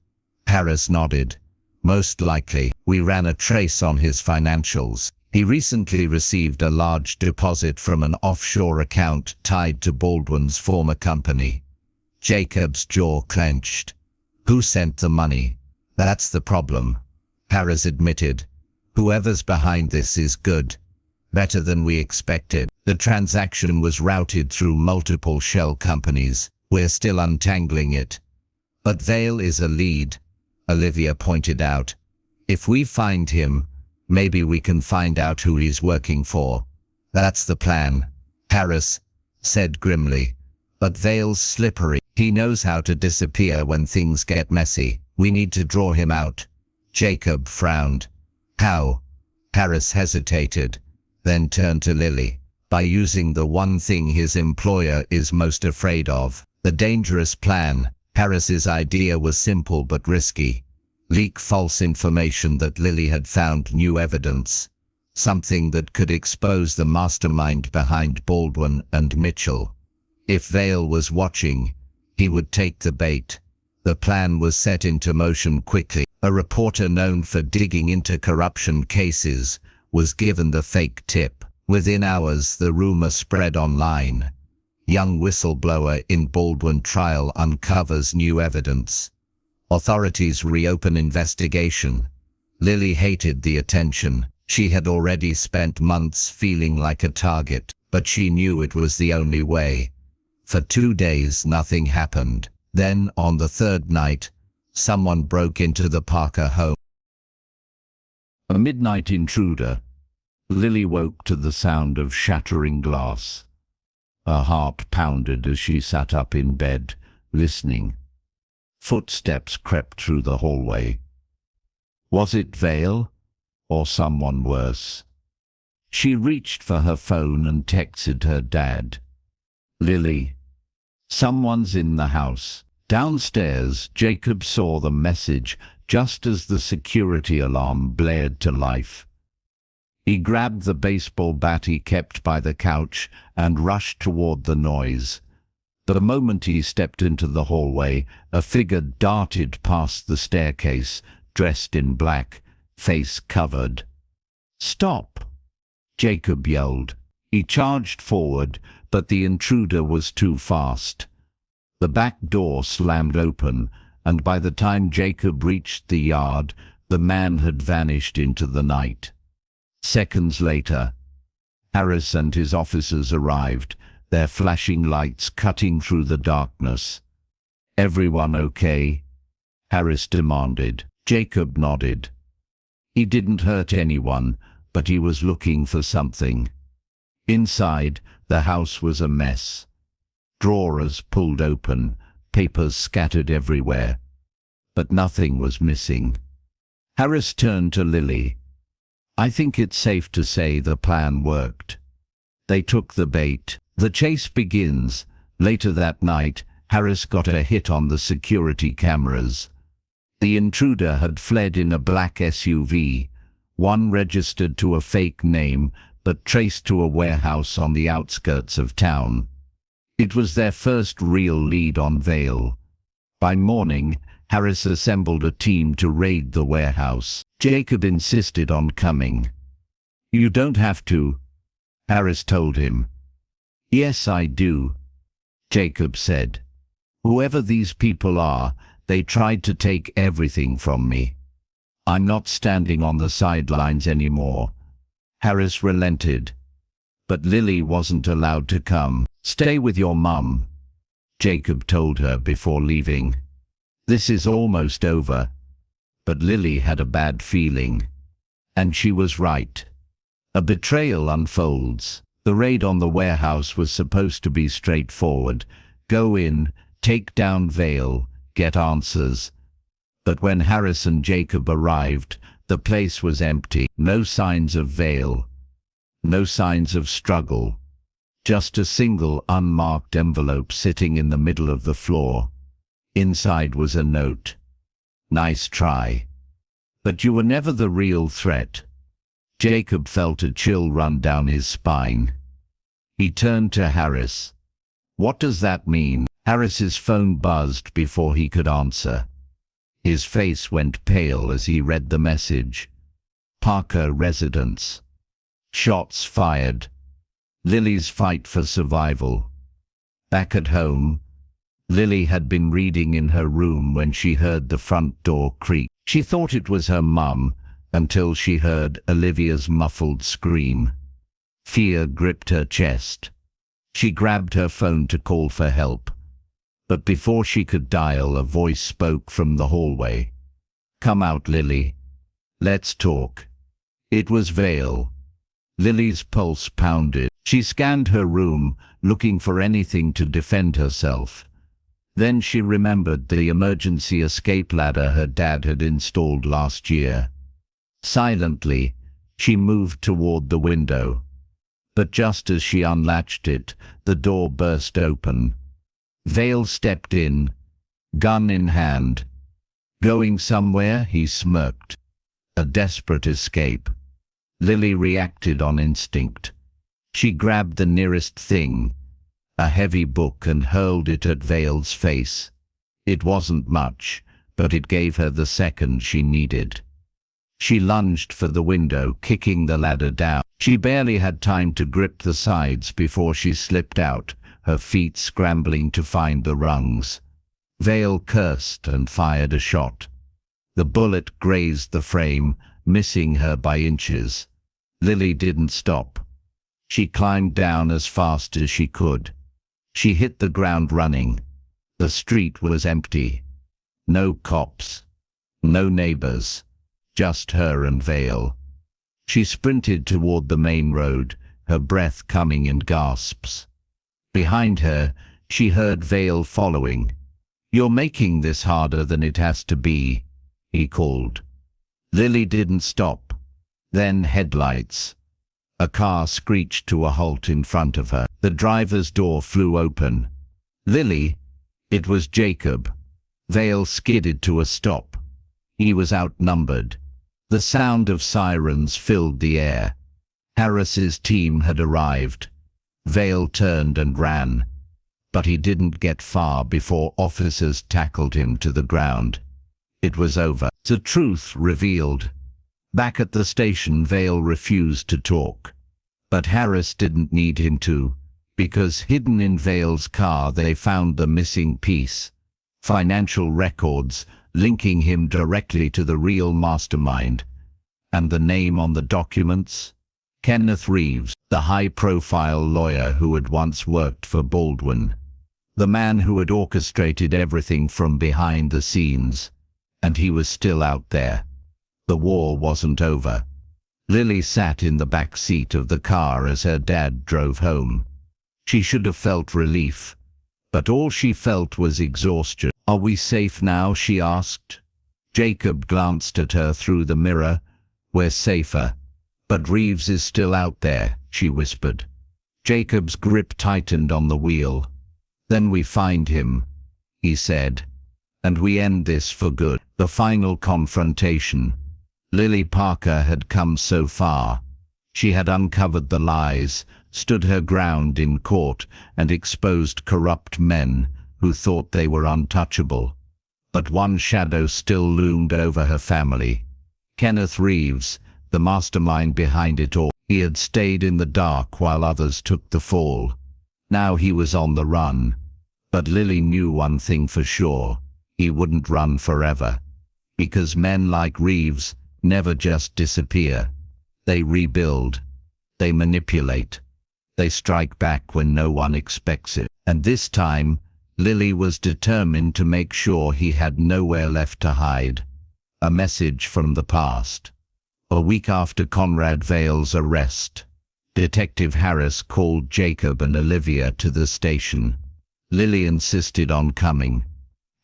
Harris nodded. "Most likely. We ran a trace on his financials. He recently received a large deposit from an offshore account tied to Baldwin's former company." Jacob's jaw clenched. "Who sent the money?" "That's the problem," Harris admitted. "Whoever's behind this is good. Better than we expected. The transaction was routed through multiple shell companies. We're still untangling it. But Vale is a lead," Olivia pointed out. "If we find him, maybe we can find out who he's working for." "That's the plan," Harris said grimly. "But Vale's slippery. He knows how to disappear when things get messy. We need to draw him out." Jacob frowned. "How?" Harris hesitated, then turned to Lily. "By using the one thing his employer is most afraid of." The dangerous plan. Harris's idea was simple but risky. Leak false information that Lily had found new evidence. Something that could expose the mastermind behind Baldwin and Mitchell. If Vale was watching, he would take the bait. The plan was set into motion quickly. A reporter known for digging into corruption cases was given the fake tip. Within hours, the rumor spread online. Young whistleblower in Baldwin trial uncovers new evidence. Authorities reopen investigation. Lily hated the attention. She had already spent months feeling like a target, but she knew it was the only way. For 2 days nothing happened. Then, on the third night, someone broke into the Parker home. A midnight intruder. Lily woke to the sound of shattering glass. Her heart pounded as she sat up in bed, listening. Footsteps crept through the hallway. Was it Vale, or someone worse? She reached for her phone and texted her dad. "Lily, someone's in the house." Downstairs, Jacob saw the message just as the security alarm blared to life. He grabbed the baseball bat he kept by the couch and rushed toward the noise. The moment he stepped into the hallway, a figure darted past the staircase, dressed in black, face covered. "Stop!" Jacob yelled. He charged forward, but the intruder was too fast. The back door slammed open, and by the time Jacob reached the yard, the man had vanished into the night. Seconds later, Harris and his officers arrived, their flashing lights cutting through the darkness. "Everyone okay?" Harris demanded. Jacob nodded. He didn't hurt anyone, but he was looking for something. Inside, the house was a mess. Drawers pulled open, papers scattered everywhere. But nothing was missing. Harris turned to Lily. "I think it's safe to say the plan worked." They took the bait. The chase begins. Later that night, Harris got a hit on the security cameras. The intruder had fled in a black SUV, one registered to a fake name, but traced to a warehouse on the outskirts of town. It was their first real lead on Vale. By morning, Harris assembled a team to raid the warehouse. Jacob insisted on coming. "You don't have to," Harris told him. "Yes, I do," Jacob said. "Whoever these people are, they tried to take everything from me. I'm not standing on the sidelines anymore." Harris relented. But Lily wasn't allowed to come. "Stay with your mum," Jacob told her before leaving. "This is almost over." But Lily had a bad feeling. And she was right. A betrayal unfolds. The raid on the warehouse was supposed to be straightforward. Go in, take down Vale, get answers. But when Harris and Jacob arrived, the place was empty. No signs of Vale. No signs of struggle. Just a single unmarked envelope sitting in the middle of the floor. Inside was a note. "Nice try. But you were never the real threat." Jacob felt a chill run down his spine. He turned to Harris. "What does that mean?" Harris's phone buzzed before he could answer. His face went pale as he read the message. "Parker residence. Shots fired. Lily's fight for survival." Back at home, Lily had been reading in her room when she heard the front door creak. She thought it was her mum until she heard Olivia's muffled scream. Fear gripped her chest. She grabbed her phone to call for help. But before she could dial, a voice spoke from the hallway. "Come out, Lily. Let's talk." It was Vale. Lily's pulse pounded. She scanned her room, looking for anything to defend herself. Then she remembered the emergency escape ladder her dad had installed last year. Silently, she moved toward the window. But just as she unlatched it, the door burst open. Vale stepped in, gun in hand. "Going somewhere?" he smirked. A desperate escape. Lily reacted on instinct. She grabbed the nearest thing, a heavy book, and hurled it at Vale's face. It wasn't much, but it gave her the second she needed. She lunged for the window, kicking the ladder down. She barely had time to grip the sides before she slipped out, her feet scrambling to find the rungs. Vale cursed and fired a shot. The bullet grazed the frame, missing her by inches. Lily didn't stop. She climbed down as fast as she could. She hit the ground running. The street was empty. No cops. No neighbors. Just her and Vale. She sprinted toward the main road, her breath coming in gasps. Behind her, she heard Vale following. "You're making this harder than it has to be," he called. Lily didn't stop. Then headlights. A car screeched to a halt in front of her. The driver's door flew open. "Lily!" It was Jacob. Vale skidded to a stop. He was outnumbered. The sound of sirens filled the air. Harris's team had arrived. Vale turned and ran. But he didn't get far before officers tackled him to the ground. It was over. The truth revealed. Back at the station, Vale refused to talk. But Harris didn't need him to, because hidden in Vale's car they found the missing piece. Financial records linking him directly to the real mastermind. And the name on the documents? Kenneth Reeves, the high-profile lawyer who had once worked for Baldwin. The man who had orchestrated everything from behind the scenes. And he was still out there. The war wasn't over. Lily sat in the back seat of the car as her dad drove home. She should have felt relief, but all she felt was exhaustion. "Are we safe now?" she asked. Jacob glanced at her through the mirror. "We're safer. But Reeves is still out there," she whispered. Jacob's grip tightened on the wheel. "Then we find him," he said. "And we end this for good." The final confrontation. Lily Parker had come so far. She had uncovered the lies, stood her ground in court, and exposed corrupt men who thought they were untouchable. But one shadow still loomed over her family. Kenneth Reeves, the mastermind behind it all. He had stayed in the dark while others took the fall. Now he was on the run. But Lily knew one thing for sure. He wouldn't run forever. Because men like Reeves never just disappear. They rebuild. They manipulate. They strike back when no one expects it. And this time, Lily was determined to make sure he had nowhere left to hide. A message from the past. A week after Conrad Vale's arrest, Detective Harris called Jacob and Olivia to the station. Lily insisted on coming.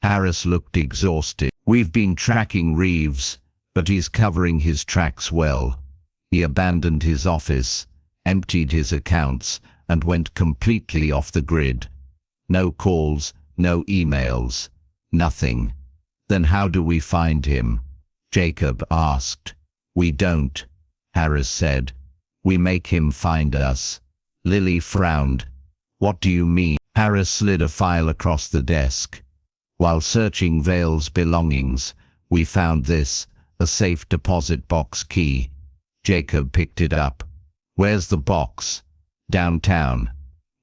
Harris looked exhausted. "We've been tracking Reeves, but he's covering his tracks well. He abandoned his office, emptied his accounts, and went completely off the grid. No calls, no emails, nothing." "Then how do we find him?" Jacob asked. "We don't," Harris said. "We make him find us." Lily frowned. "What do you mean?" Harris slid a file across the desk. "While searching Vale's belongings, we found this, a safe deposit box key." Jacob picked it up. "Where's the box?" "Downtown.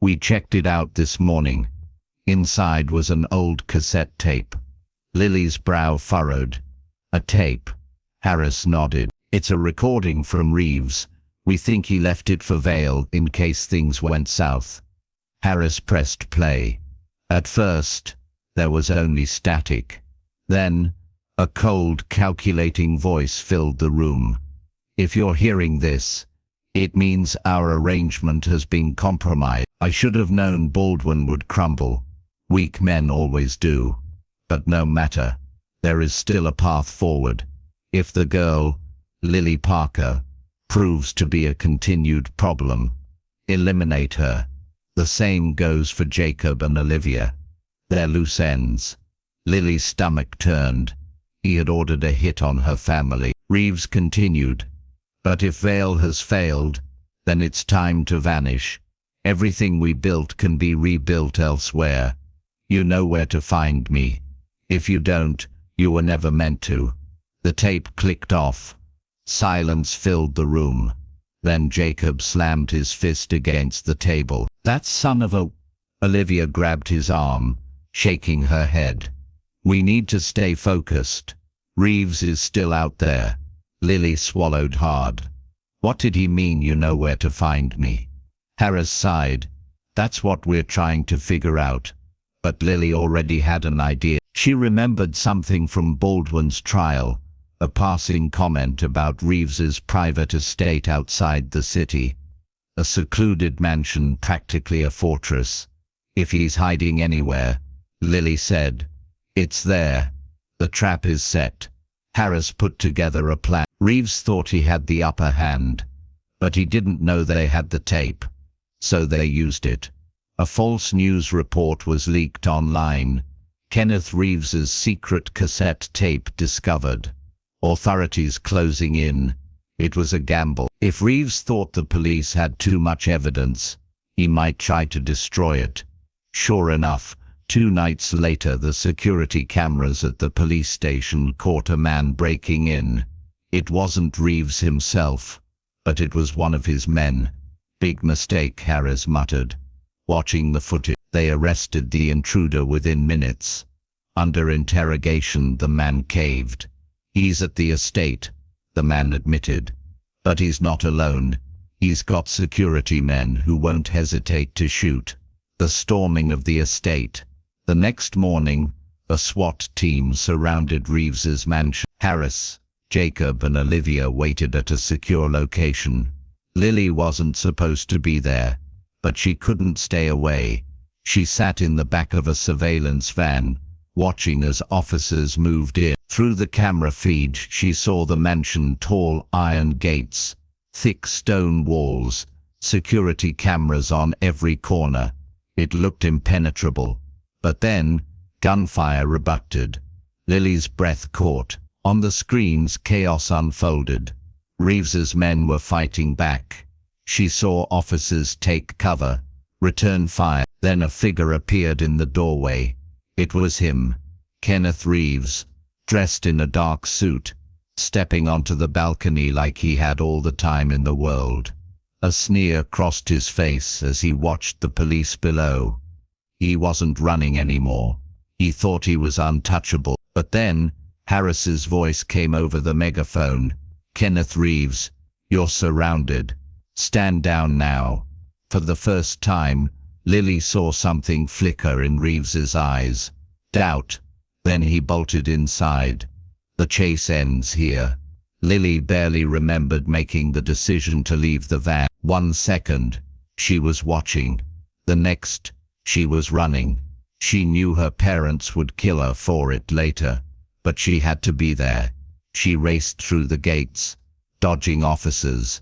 We checked it out this morning." Inside was an old cassette tape. Lily's brow furrowed. "A tape?" Harris nodded. "It's a recording from Reeves. We think he left it for Vale in case things went south." Harris pressed play. At first, there was only static. Then, a cold, calculating voice filled the room. "If you're hearing this, it means our arrangement has been compromised. I should have known Baldwin would crumble. Weak men always do. But no matter. There is still a path forward. If the girl, Lily Parker, proves to be a continued problem, eliminate her. The same goes for Jacob and Olivia. They're loose ends." Lily's stomach turned. He had ordered a hit on her family. Reeves continued. "But if Vale has failed, then it's time to vanish. Everything we built can be rebuilt elsewhere. You know where to find me. If you don't, you were never meant to." The tape clicked off. Silence filled the room. Then Jacob slammed his fist against the table. "That son of a..." Olivia grabbed his arm, shaking her head. We need to stay focused. Reeves is still out there. Lily swallowed hard. What did he mean, you know where to find me? Harris sighed. That's what we're trying to figure out. But Lily already had an idea. She remembered something from Baldwin's trial, a passing comment about Reeves's private estate outside the city. A secluded mansion, practically a fortress. If he's hiding anywhere, Lily said, it's there. The trap is set. Harris put together a plan. Reeves thought he had the upper hand, but he didn't know they had the tape. So they used it. A false news report was leaked online. Kenneth Reeves's secret cassette tape discovered. Authorities closing in. It was a gamble. If Reeves thought the police had too much evidence, he might try to destroy it. Sure enough, 2 nights later the security cameras at the police station caught a man breaking in. It wasn't Reeves himself, but it was one of his men. Big mistake, Harris muttered. Watching the footage, they arrested the intruder within minutes. Under interrogation, the man caved. He's at the estate, the man admitted. But he's not alone. He's got security men who won't hesitate to shoot. The storming of the estate. The next morning, a SWAT team surrounded Reeves's mansion. Harris, Jacob and Olivia waited at a secure location. Lily wasn't supposed to be there, but she couldn't stay away. She sat in the back of a surveillance van, watching as officers moved in. Through the camera feed, she saw the mansion, tall iron gates, thick stone walls, security cameras on every corner. It looked impenetrable. But then, gunfire erupted. Lily's breath caught. On the screens, chaos unfolded. Reeves's men were fighting back. She saw officers take cover, return fire. Then a figure appeared in the doorway. It was him, Kenneth Reeves, dressed in a dark suit, stepping onto the balcony like he had all the time in the world. A sneer crossed his face as he watched the police below. He wasn't running anymore. He thought he was untouchable. But then, Harris's voice came over the megaphone. Kenneth Reeves, you're surrounded. Stand down now. For the first time, Lily saw something flicker in Reeves's eyes. Doubt. Then he bolted inside. The chase ends here. Lily barely remembered making the decision to leave the van. 1 second, she was watching. The next, she was running. She knew her parents would kill her for it later, but she had to be there. She raced through the gates, dodging officers.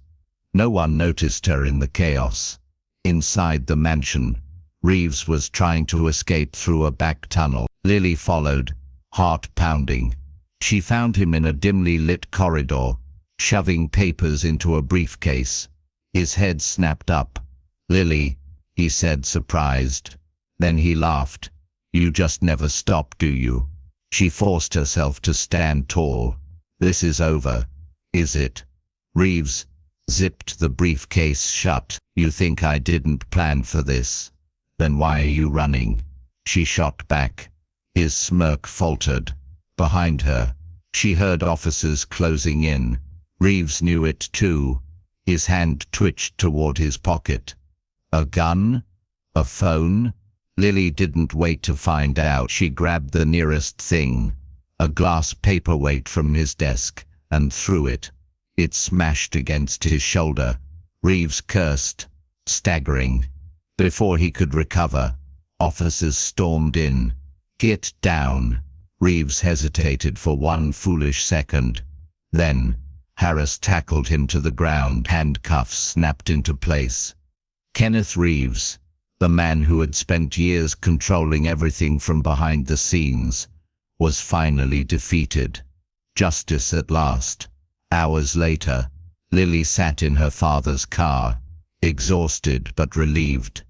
No one noticed her in the chaos. Inside the mansion, Reeves was trying to escape through a back tunnel. Lily followed, heart pounding. She found him in a dimly lit corridor, shoving papers into a briefcase. His head snapped up. Lily, he said, surprised. Then he laughed. You just never stop, do you? She forced herself to stand tall. This is over, is it? Reeves zipped the briefcase shut. You think I didn't plan for this? Then why are you running? She shot back. His smirk faltered. Behind her, she heard officers closing in. Reeves knew it too. His hand twitched toward his pocket. A gun? A phone? Lily didn't wait to find out. She grabbed the nearest thing, a glass paperweight from his desk, and threw it. It smashed against his shoulder. Reeves cursed, staggering. Before he could recover, officers stormed in. Get down. Reeves hesitated for 1 foolish second. Then, Harris tackled him to the ground. Handcuffs snapped into place. Kenneth Reeves, the man who had spent years controlling everything from behind the scenes, was finally defeated. Justice at last. Hours later, Lily sat in her father's car, exhausted but relieved.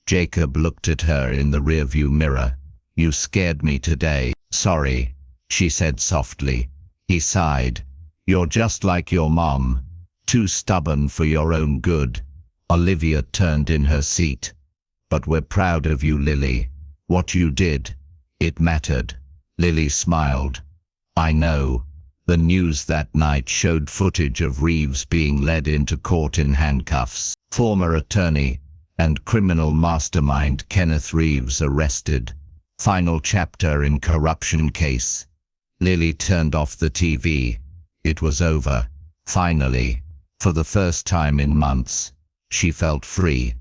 Jacob looked at her in the rearview mirror. You scared me today. Sorry, she said softly. He sighed. You're just like your mom, too stubborn for your own good. Olivia turned in her seat. But we're proud of you, Lily. What you did, it mattered. Lily smiled. I know. The news that night showed footage of Reeves being led into court in handcuffs. Former attorney and criminal mastermind Kenneth Reeves arrested. Final chapter in corruption case. Lily turned off the TV. It was over. Finally. For the first time in months, she felt free.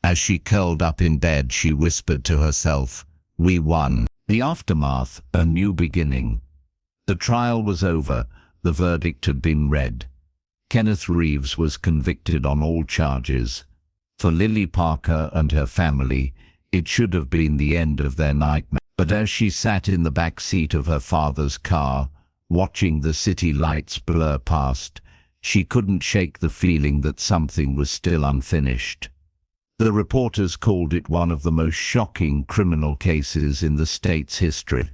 As she curled up in bed, she whispered to herself, "We won." The aftermath, a new beginning. The trial was over. The verdict had been read. Kenneth Reeves was convicted on all charges. For Lily Parker and her family, it should have been the end of their nightmare. But as she sat in the back seat of her father's car, watching the city lights blur past, she couldn't shake the feeling that something was still unfinished. The reporters called it one of the most shocking criminal cases in the state's history.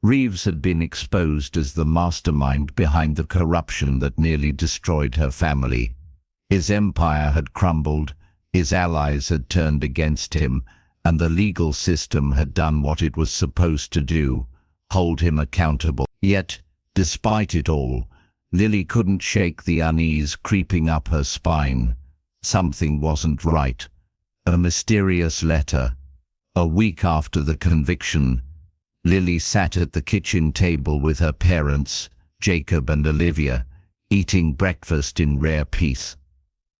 Reeves had been exposed as the mastermind behind the corruption that nearly destroyed her family. His empire had crumbled, his allies had turned against him, and the legal system had done what it was supposed to do, hold him accountable. Yet, despite it all, Lily couldn't shake the unease creeping up her spine. Something wasn't right. A mysterious letter. A week after the conviction, Lily sat at the kitchen table with her parents, Jacob and Olivia, eating breakfast in rare peace.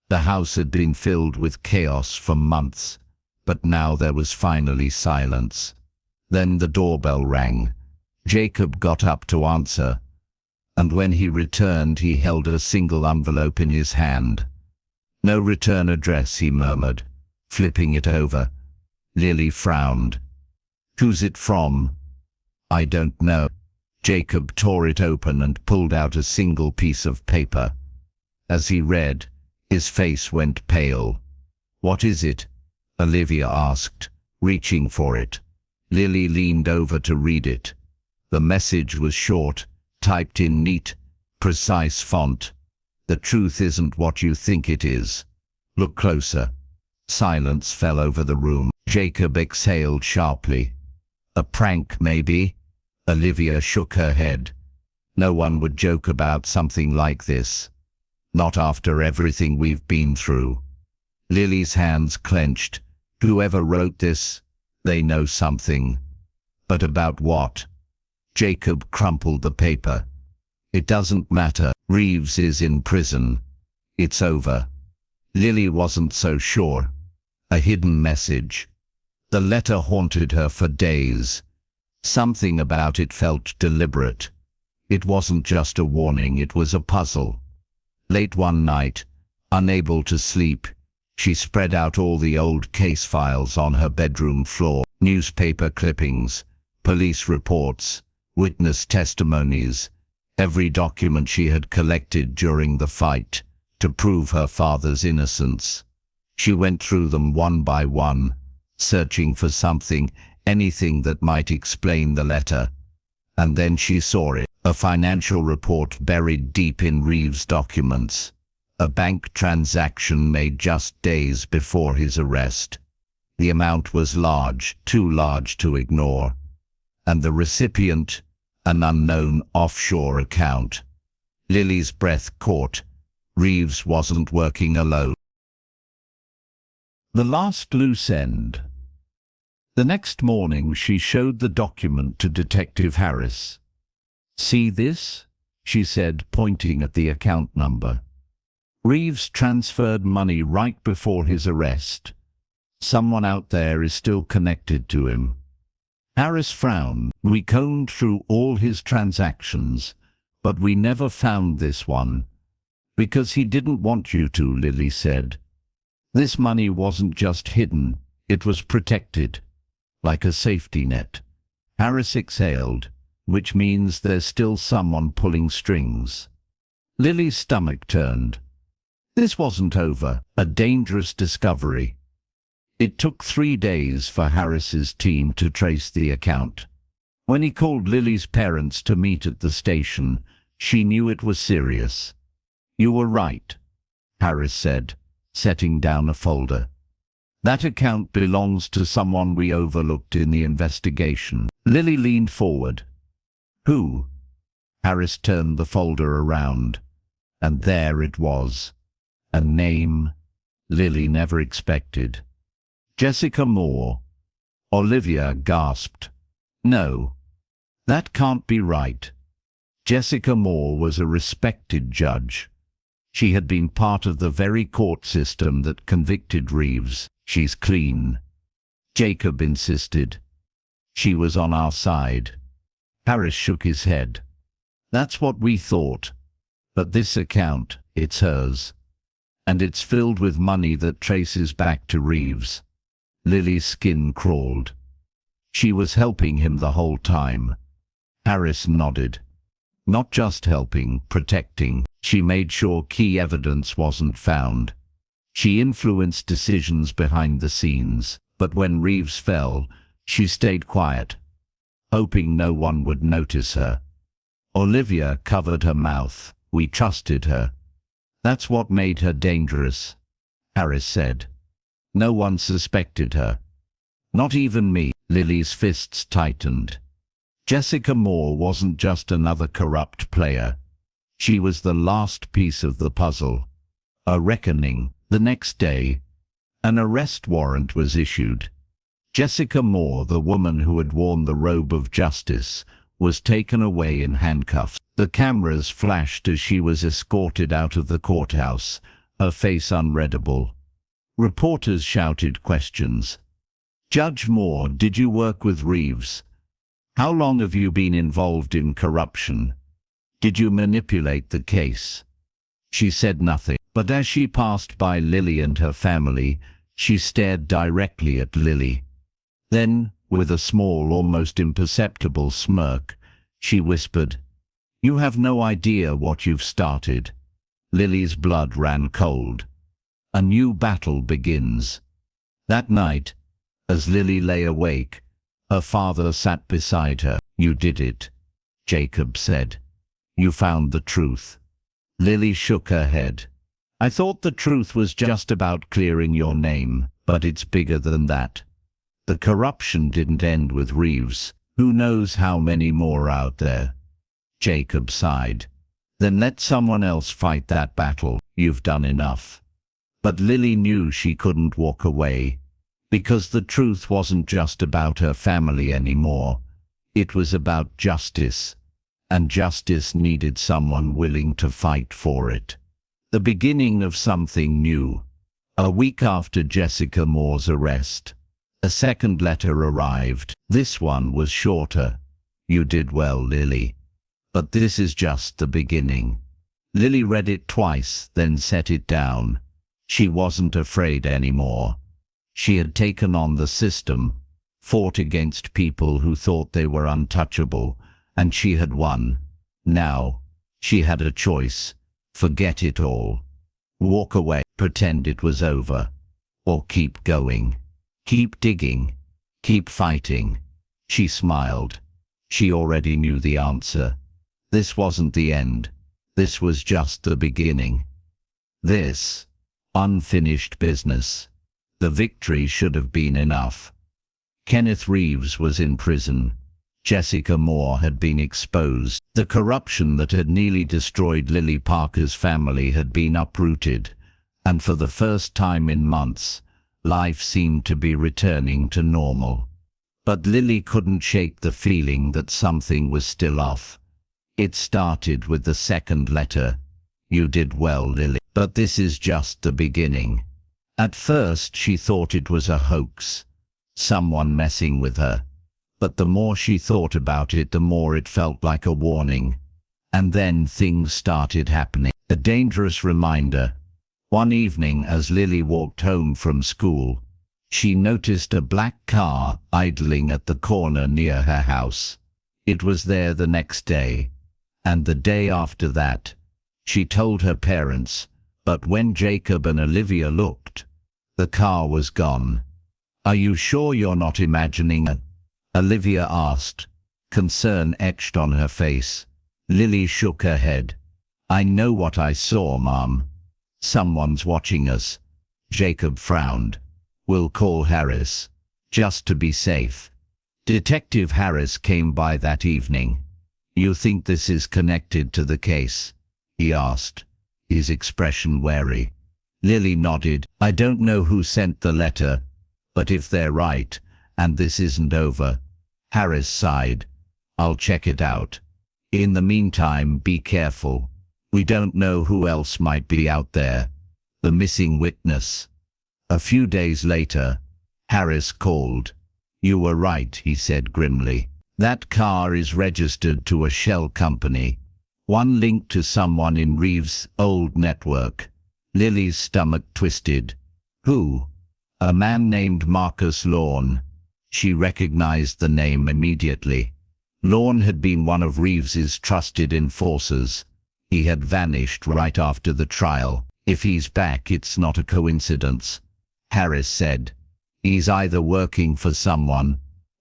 The house had been filled with chaos for months, but now there was finally silence. Then the doorbell rang. Jacob got up to answer, and when he returned he held a single envelope in his hand. "No return address," he murmured, flipping it over. Lily frowned. "Who's it from?" "I don't know." Jacob tore it open and pulled out a single piece of paper. As he read, his face went pale. "What is it?" Olivia asked, reaching for it. Lily leaned over to read it. The message was short, typed in neat, precise font. "The truth isn't what you think it is. Look closer." Silence fell over the room. Jacob exhaled sharply. "A prank, maybe?" Olivia shook her head. "No one would joke about something like this. Not after everything we've been through." Lily's hands clenched. "Whoever wrote this, they know something." "But about what?" Jacob crumpled the paper. "It doesn't matter. Reeves is in prison. It's over." Lily wasn't so sure. A hidden message. The letter haunted her for days. Something about it felt deliberate. It wasn't just a warning, it was a puzzle. Late one night, unable to sleep, she spread out all the old case files on her bedroom floor. Newspaper clippings, police reports, witness testimonies, every document she had collected during the fight to prove her father's innocence. She went through them one by one, searching for something, anything that might explain the letter. And then she saw it, a financial report buried deep in Reeves' documents. A bank transaction made just days before his arrest. The amount was large, too large to ignore. And the recipient, an unknown offshore account. Lily's breath caught. Reeves wasn't working alone. The last loose end. The next morning she showed the document to Detective Harris. "See this?" she said, pointing at the account number. "Reeves transferred money right before his arrest. Someone out there is still connected to him." Harris frowned. "We combed through all his transactions, but we never found this one." "Because he didn't want you to," Lily said. "This money wasn't just hidden, it was protected. Like a safety net." Harris exhaled, "Which means there's still someone pulling strings." Lily's stomach turned. This wasn't over, a dangerous discovery. It took 3 days for Harris's team to trace the account. When he called Lily's parents to meet at the station, she knew it was serious. "You were right," Harris said, setting down a folder. That account belongs to someone we overlooked in the investigation. Lily leaned forward. Who? Harris turned the folder around, and there it was. A name Lily never expected. Jessica Moore. Olivia gasped. No, that can't be right. Jessica Moore was a respected judge. She had been part of the very court system that convicted Reeves. She's clean, Jacob insisted. She was on our side. Harris shook his head. That's what we thought. But this account, it's hers. And it's filled with money that traces back to Reeves. Lily's skin crawled. She was helping him the whole time. Harris nodded. Not just helping, protecting. She made sure key evidence wasn't found. She influenced decisions behind the scenes, but when Reeves fell, she stayed quiet, hoping no one would notice her. Olivia covered her mouth. We trusted her. That's what made her dangerous, Harris said. No one suspected her. Not even me. Lily's fists tightened. Jessica Moore wasn't just another corrupt player. She was the last piece of the puzzle. A reckoning. The next day, an arrest warrant was issued. Jessica Moore, the woman who had worn the robe of justice, was taken away in handcuffs. The cameras flashed as she was escorted out of the courthouse, her face unreadable. Reporters shouted questions. Judge Moore, did you work with Reeves? How long have you been involved in corruption? Did you manipulate the case? She said nothing. But as she passed by Lily and her family, she stared directly at Lily. Then, with a small, almost imperceptible smirk, she whispered, You have no idea what you've started. Lily's blood ran cold. A new battle begins. That night, as Lily lay awake, her father sat beside her. You did it, Jacob said. You found the truth. Lily shook her head. I thought the truth was just about clearing your name, but it's bigger than that. The corruption didn't end with Reeves. Who knows how many more out there? Jacob sighed. Then let someone else fight that battle. You've done enough. But Lily knew she couldn't walk away, because the truth wasn't just about her family anymore. It was about justice, and justice needed someone willing to fight for it. The beginning of something new. A week after Jessica Moore's arrest, a second letter arrived. This one was shorter. You did well, Lily. But this is just the beginning. Lily read it twice, then set it down. She wasn't afraid anymore. She had taken on the system, fought against people who thought they were untouchable, and she had won. Now, she had a choice. Forget it all. Walk away, pretend it was over. Or keep going. Keep digging. Keep fighting. She smiled. She already knew the answer. This wasn't the end. This was just the beginning. This unfinished business. The victory should have been enough. Kenneth Reeves was in prison. Jessica Moore had been exposed. The corruption that had nearly destroyed Lily Parker's family had been uprooted, and for the first time in months, life seemed to be returning to normal. But Lily couldn't shake the feeling that something was still off. It started with the second letter. You did well, Lily. But this is just the beginning. At first she thought it was a hoax, someone messing with her. But the more she thought about it, the more it felt like a warning. And then things started happening. A dangerous reminder. One evening as Lily walked home from school, she noticed a black car idling at the corner near her house. It was there the next day, and the day after that. She told her parents, but when Jacob and Olivia looked, the car was gone. Are you sure you're not imagining it? Olivia asked, concern etched on her face. Lily shook her head. I know what I saw, Mom. Someone's watching us. Jacob frowned. We'll call Harris, just to be safe. Detective Harris came by that evening. You think this is connected to the case? He asked, his expression wary. Lily nodded. I don't know who sent the letter, but if they're right, and this isn't over. Harris sighed. I'll check it out. In the meantime, be careful. We don't know who else might be out there. The missing witness. A few days later, Harris called. You were right, he said grimly. That car is registered to a shell company. One linked to someone in Reeves' old network. Lily's stomach twisted. Who? A man named Marcus Lorne. She recognized the name immediately. Lorne had been one of Reeves's trusted enforcers. He had vanished right after the trial. If he's back, it's not a coincidence, Harris said. He's either working for someone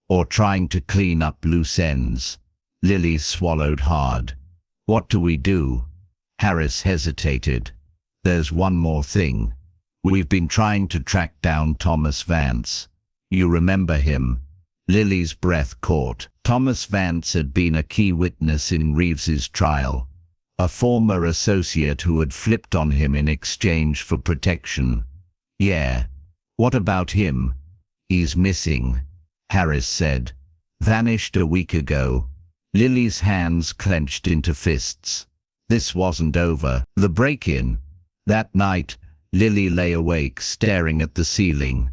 or trying to clean up loose ends. Lily swallowed hard. What do we do? Harris hesitated. There's one more thing. We've been trying to track down Thomas Vance. You remember him? Lily's breath caught. Thomas Vance had been a key witness in Reeves's trial. A former associate who had flipped on him in exchange for protection. Yeah. What about him? He's missing, Harris said. Vanished a week ago. Lily's hands clenched into fists. This wasn't over. The break-in. That night, Lily lay awake staring at the ceiling.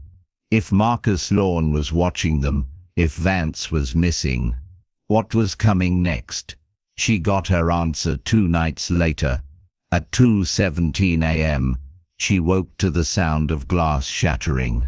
If Marcus Lorne was watching them, if Vance was missing, what was coming next? She got her answer 2 nights later. At 2:17 a.m., she woke to the sound of glass shattering.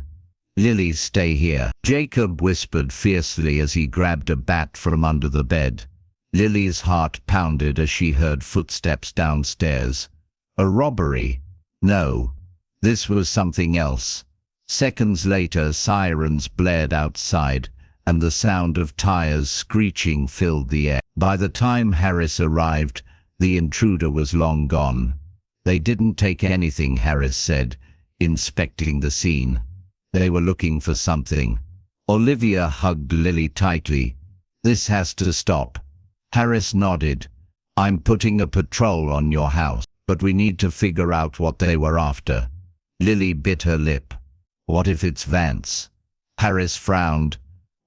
Lily, stay here, Jacob whispered fiercely as he grabbed a bat from under the bed. Lily's heart pounded as she heard footsteps downstairs. A robbery? No. This was something else. Seconds later, sirens blared outside, and the sound of tires screeching filled the air. By the time Harris arrived, the intruder was long gone. They didn't take anything, Harris said, inspecting the scene. They were looking for something. Olivia hugged Lily tightly. This has to stop. Harris nodded. I'm putting a patrol on your house, but we need to figure out what they were after. Lily bit her lip. What if it's Vance? Harris frowned.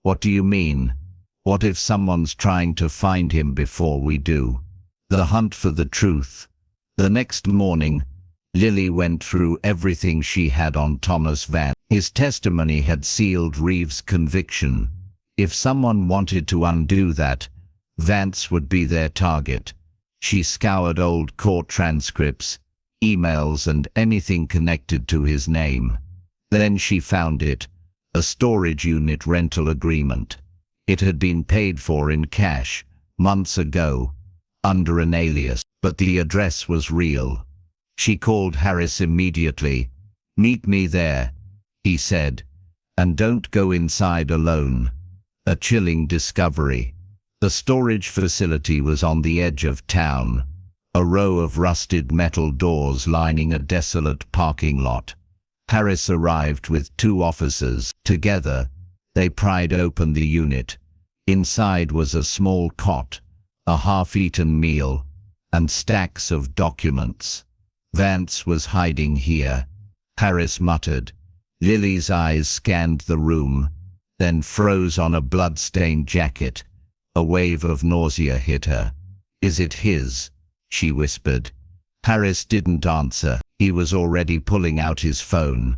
What do you mean? What if someone's trying to find him before we do? The hunt for the truth. The next morning, Lily went through everything she had on Thomas Vance. His testimony had sealed Reeves' conviction. If someone wanted to undo that, Vance would be their target. She scoured old court transcripts, emails, and anything connected to his name. Then she found it, a storage unit rental agreement. It had been paid for in cash, months ago, under an alias, but the address was real. She called Harris immediately. Meet me there, he said, and don't go inside alone. A chilling discovery. The storage facility was on the edge of town, a row of rusted metal doors lining a desolate parking lot. Harris arrived with 2 officers. Together, they pried open the unit. Inside was a small cot, a half-eaten meal, and stacks of documents. Vance was hiding here, Harris muttered. Lily's eyes scanned the room, then froze on a blood-stained jacket. A wave of nausea hit her. Is it his? She whispered. Harris didn't answer. He was already pulling out his phone.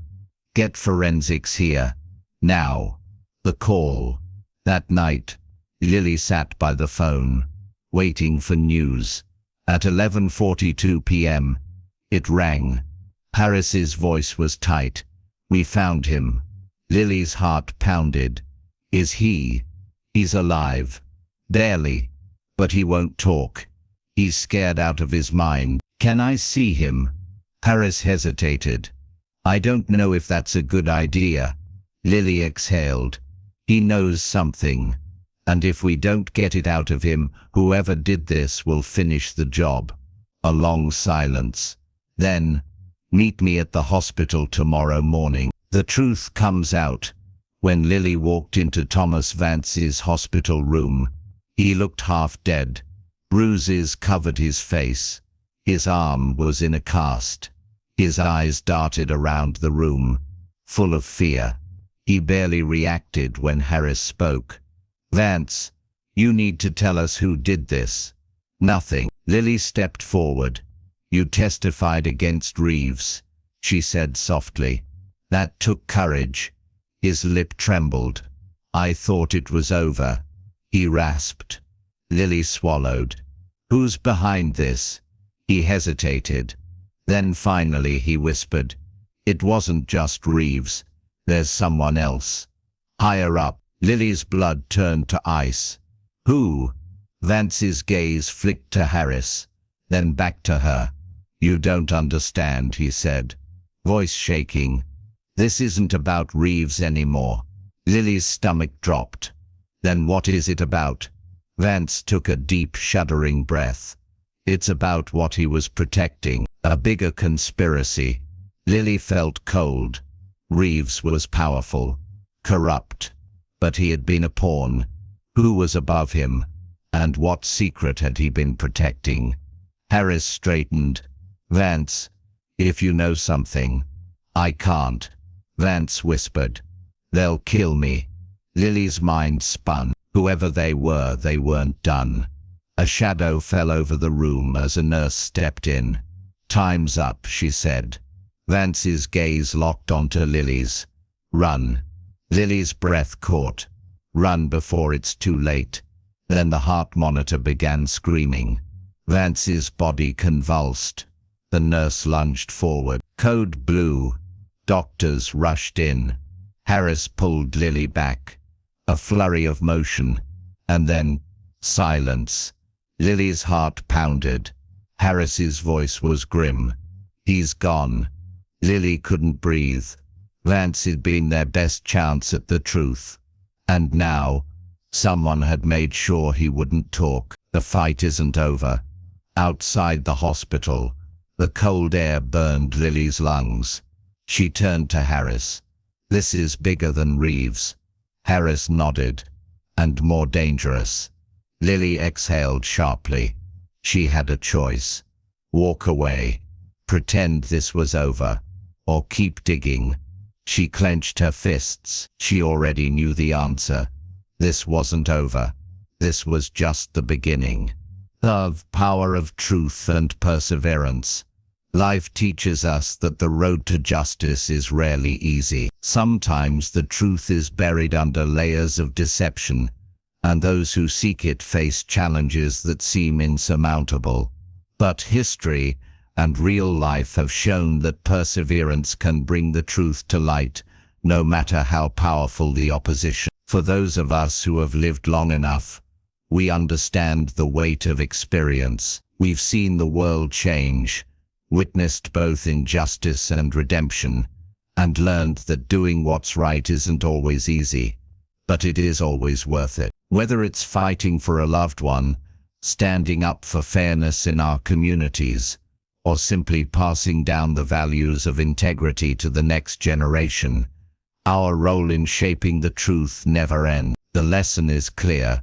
Get forensics here. Now. The call. That night, Lily sat by the phone, waiting for news. At 11:42 p.m., it rang. Harris's voice was tight. We found him. Lily's heart pounded. Is he? He's alive. Barely. But he won't talk. He's scared out of his mind. Can I see him? Harris hesitated. I don't know if that's a good idea. Lily exhaled. He knows something. And if we don't get it out of him, whoever did this will finish the job. A long silence. Then, meet me at the hospital tomorrow morning. The truth comes out. When Lily walked into Thomas Vance's hospital room, he looked half dead. Bruises covered his face. His arm was in a cast. His eyes darted around the room, full of fear. He barely reacted when Harris spoke. "Vance, you need to tell us who did this." "Nothing." Lily stepped forward. "You testified against Reeves," she said softly. "That took courage." His lip trembled. "I thought it was over," he rasped. Lily swallowed. "Who's behind this?" He hesitated. Then finally he whispered, "It wasn't just Reeves. There's someone else. Higher up." Lily's blood turned to ice. "Who?" Vance's gaze flicked to Harris, then back to her. "You don't understand," he said, voice shaking. "This isn't about Reeves anymore." Lily's stomach dropped. "Then what is it about?" Vance took a deep, shuddering breath. "It's about what he was protecting, a bigger conspiracy." Lily felt cold. Reeves was powerful, corrupt, but he had been a pawn. Who was above him? And what secret had he been protecting? Harris straightened. "Vance, if you know something." "I can't," Vance whispered. "They'll kill me." Lily's mind spun. Whoever they weren't done. A shadow fell over the room as a nurse stepped in. "Time's up," she said. Vance's gaze locked onto Lily's. "Run." Lily's breath caught. "Run before it's too late." Then the heart monitor began screaming. Vance's body convulsed. The nurse lunged forward. Code blue. Doctors rushed in. Harris pulled Lily back. A flurry of motion. And then silence. Lily's heart pounded. Harris's voice was grim. "He's gone." Lily couldn't breathe. Vance had been their best chance at the truth. And now, someone had made sure he wouldn't talk. The fight isn't over. Outside the hospital, the cold air burned Lily's lungs. She turned to Harris. "This is bigger than Reeves." Harris nodded. "And more dangerous." Lily exhaled sharply. She had a choice. Walk away. Pretend this was over. Or keep digging. She clenched her fists. She already knew the answer. This wasn't over. This was just the beginning. The power of truth and perseverance. Life teaches us that the road to justice is rarely easy. Sometimes the truth is buried under layers of deception, and those who seek it face challenges that seem insurmountable. But history and real life have shown that perseverance can bring the truth to light, no matter how powerful the opposition. For those of us who have lived long enough, we understand the weight of experience. We've seen the world change, witnessed both injustice and redemption, and learned that doing what's right isn't always easy, but it is always worth it. Whether it's fighting for a loved one, standing up for fairness in our communities, or simply passing down the values of integrity to the next generation, our role in shaping the truth never ends. The lesson is clear.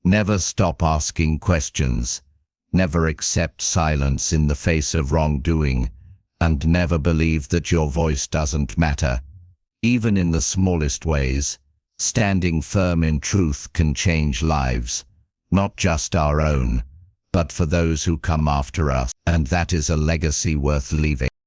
Never stop asking questions. Never accept silence in the face of wrongdoing, and never believe that your voice doesn't matter. Even in the smallest ways, standing firm in truth can change lives, not just our own, but for those who come after us, and that is a legacy worth leaving.